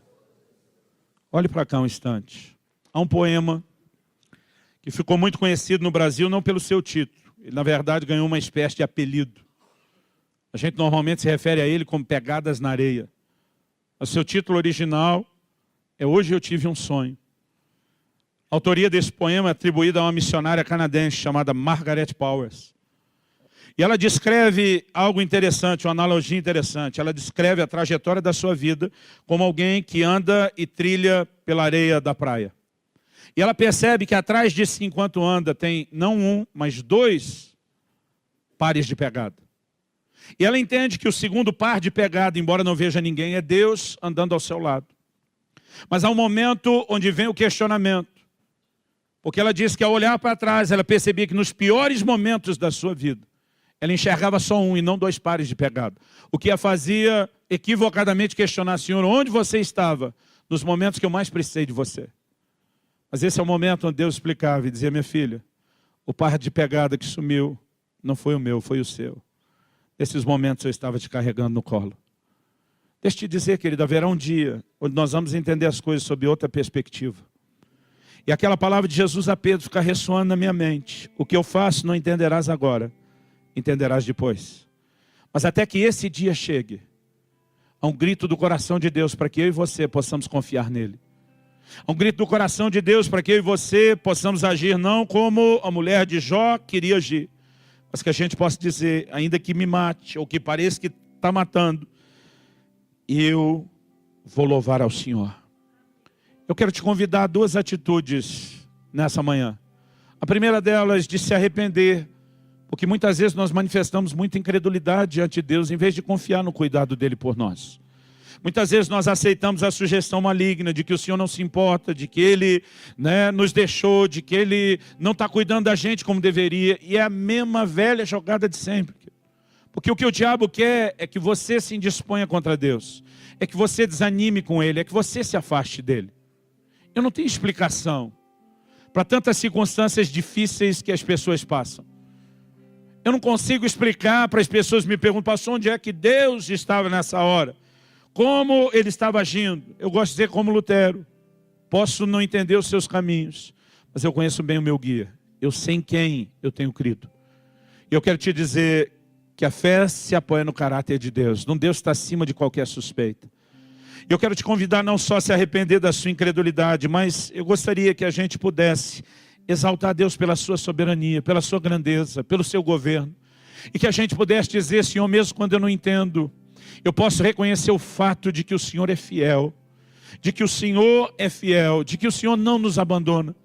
Olhe para cá um instante. Há um poema que ficou muito conhecido no Brasil, não pelo seu título. Ele, na verdade, ganhou uma espécie de apelido. A gente normalmente se refere a ele como Pegadas na Areia. O seu título original é Hoje Eu Tive um Sonho. A autoria desse poema é atribuída a uma missionária canadense chamada Margaret Powers. E ela descreve algo interessante, uma analogia interessante. Ela descreve a trajetória da sua vida como alguém que anda e trilha pela areia da praia. E ela percebe que atrás de si, enquanto anda, tem não um, mas 2 pares de pegada. E ela entende que o segundo par de pegada, embora não veja ninguém, é Deus andando ao seu lado. Mas há um momento onde vem o questionamento. Porque ela diz que ao olhar para trás, ela percebia que nos piores momentos da sua vida, ela enxergava só um e não 2 pares de pegada. O que a fazia equivocadamente questionar, Senhor, onde você estava nos momentos que eu mais precisei de você? Mas esse é o momento onde Deus explicava e dizia, minha filha, o par de pegada que sumiu não foi o meu, foi o seu. Nesses momentos eu estava te carregando no colo. Deixa eu te dizer, querido, haverá um dia onde nós vamos entender as coisas sob outra perspectiva. E aquela palavra de Jesus a Pedro fica ressoando na minha mente. O que eu faço não entenderás agora, entenderás depois. Mas até que esse dia chegue, há um grito do coração de Deus para que eu e você possamos confiar nele. Há um grito do coração de Deus para que eu e você possamos agir não como a mulher de Jó queria agir, mas que a gente possa dizer, ainda que me mate, ou que pareça que está matando, eu vou louvar ao Senhor. Eu quero te convidar a 2 atitudes nessa manhã. A primeira delas de se arrepender, porque muitas vezes nós manifestamos muita incredulidade diante de Deus, em vez de confiar no cuidado dele por nós. Muitas vezes nós aceitamos a sugestão maligna de que o Senhor não se importa, de que Ele nos deixou, de que Ele não está cuidando da gente como deveria. E é a mesma velha jogada de sempre. Porque o que o diabo quer é que você se indisponha contra Deus. É que você desanime com Ele, é que você se afaste dEle. Eu não tenho explicação para tantas circunstâncias difíceis que as pessoas passam. Eu não consigo explicar para as pessoas que me perguntam, pastor, onde é que Deus estava nessa hora? Como ele estava agindo? Eu gosto de dizer como Lutero. Posso não entender os seus caminhos, mas eu conheço bem o meu guia. Eu sei em quem eu tenho crido. E eu quero te dizer que a fé se apoia no caráter de Deus. Num Deus que está acima de qualquer suspeita. E eu quero te convidar não só a se arrepender da sua incredulidade, mas eu gostaria que a gente pudesse exaltar Deus pela sua soberania, pela sua grandeza, pelo seu governo. E que a gente pudesse dizer, Senhor, mesmo quando eu não entendo, eu posso reconhecer o fato de que o Senhor é fiel. De que o Senhor é fiel, de que o Senhor não nos abandona.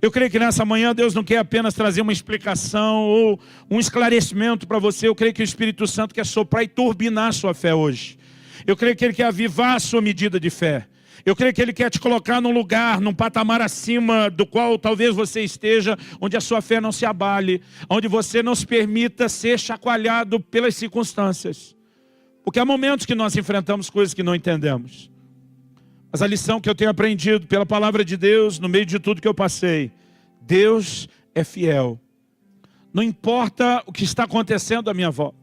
Eu creio que nessa manhã Deus não quer apenas trazer uma explicação ou um esclarecimento para você. Eu creio que o Espírito Santo quer soprar e turbinar a sua fé hoje. Eu creio que Ele quer avivar a sua medida de fé. Eu creio que Ele quer te colocar num lugar, num patamar acima do qual talvez você esteja, onde a sua fé não se abale, onde você não se permita ser chacoalhado pelas circunstâncias. Porque há momentos que nós enfrentamos coisas que não entendemos. Mas a lição que eu tenho aprendido pela palavra de Deus, no meio de tudo que eu passei, Deus é fiel. Não importa o que está acontecendo à minha volta.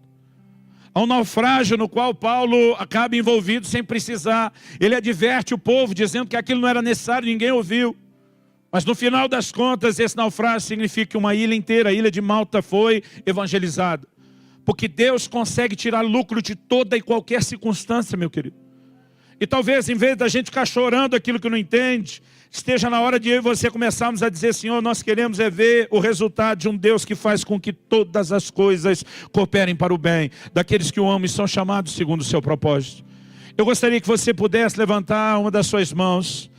Há um naufrágio no qual Paulo acaba envolvido sem precisar. Ele adverte o povo dizendo que aquilo não era necessário, ninguém ouviu. Mas no final das contas, esse naufrágio significa que uma ilha inteira, a ilha de Malta, foi evangelizada. Porque Deus consegue tirar lucro de toda e qualquer circunstância, meu querido. E talvez, em vez da gente ficar chorando aquilo que não entende, esteja na hora de eu e você começarmos a dizer, Senhor, nós queremos ver o resultado de um Deus que faz com que todas as coisas cooperem para o bem, daqueles que o amam e são chamados segundo o seu propósito. Eu gostaria que você pudesse levantar uma das suas mãos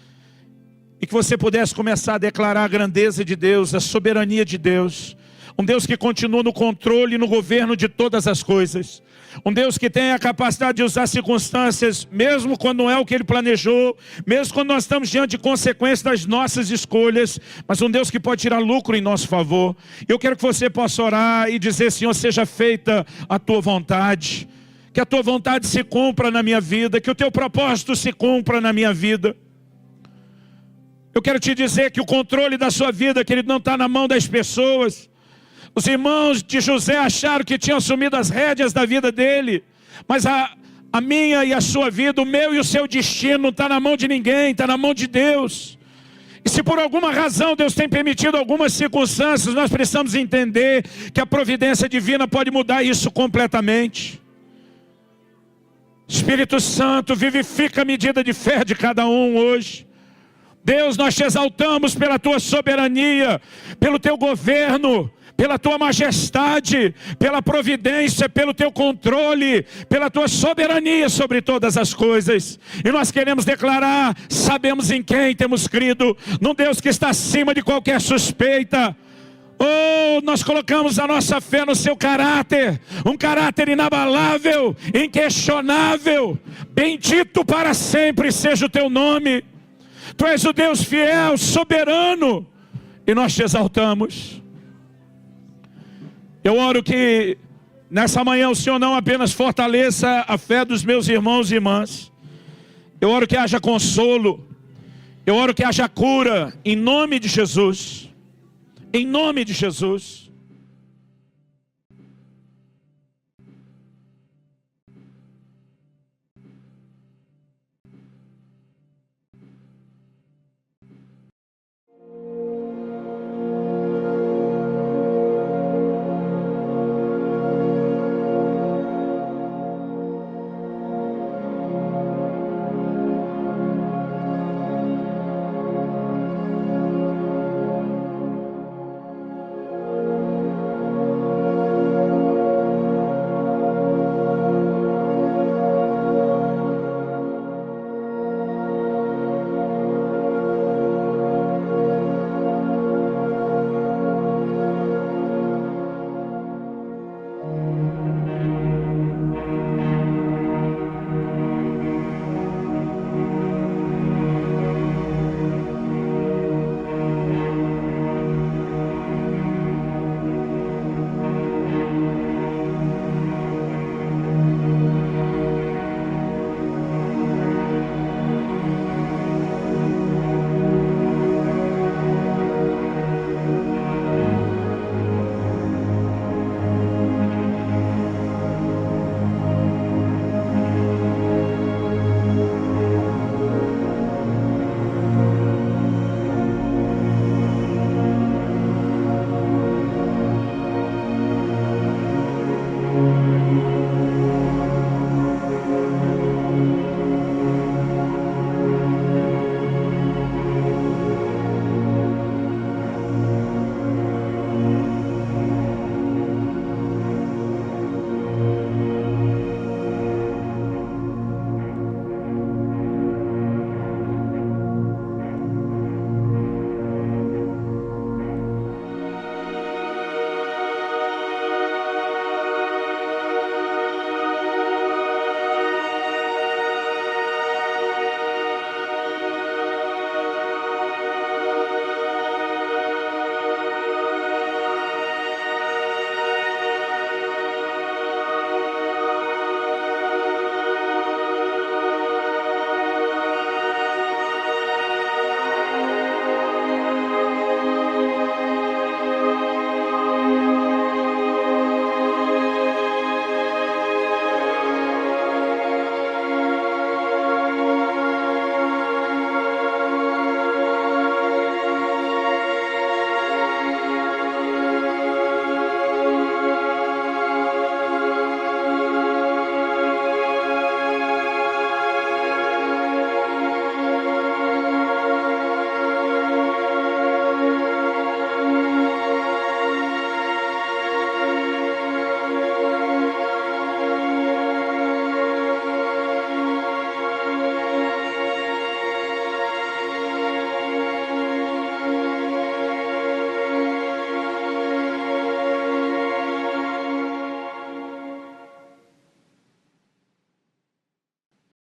e que você pudesse começar a declarar a grandeza de Deus, a soberania de Deus. Um Deus que continua no controle e no governo de todas as coisas. Um Deus que tem a capacidade de usar circunstâncias, mesmo quando não é o que Ele planejou, mesmo quando nós estamos diante de consequências das nossas escolhas, mas um Deus que pode tirar lucro em nosso favor. Eu quero que você possa orar e dizer, Senhor, seja feita a Tua vontade, que a Tua vontade se cumpra na minha vida, que o Teu propósito se cumpra na minha vida. Eu quero te dizer que o controle da sua vida, que ele não está na mão das pessoas. Os irmãos de José acharam que tinham assumido as rédeas da vida dele. Mas a minha e a sua vida, o meu e o seu destino não está na mão de ninguém, está na mão de Deus. E se por alguma razão Deus tem permitido algumas circunstâncias, nós precisamos entender que a providência divina pode mudar isso completamente. Espírito Santo, vivifica a medida de fé de cada um hoje. Deus, nós te exaltamos pela Tua soberania, pelo Teu governo, pela Tua majestade, pela providência, pelo Teu controle, pela Tua soberania sobre todas as coisas. E nós queremos declarar, sabemos em quem temos crido, num Deus que está acima de qualquer suspeita. Oh, nós colocamos a nossa fé no Seu caráter, um caráter inabalável, inquestionável. Bendito para sempre seja o Teu nome. Tu és o Deus fiel, soberano, e nós te exaltamos. Eu oro que nessa manhã o Senhor não apenas fortaleça a fé dos meus irmãos e irmãs. Eu oro que haja consolo. Eu oro que haja cura, em nome de Jesus. Em nome de Jesus.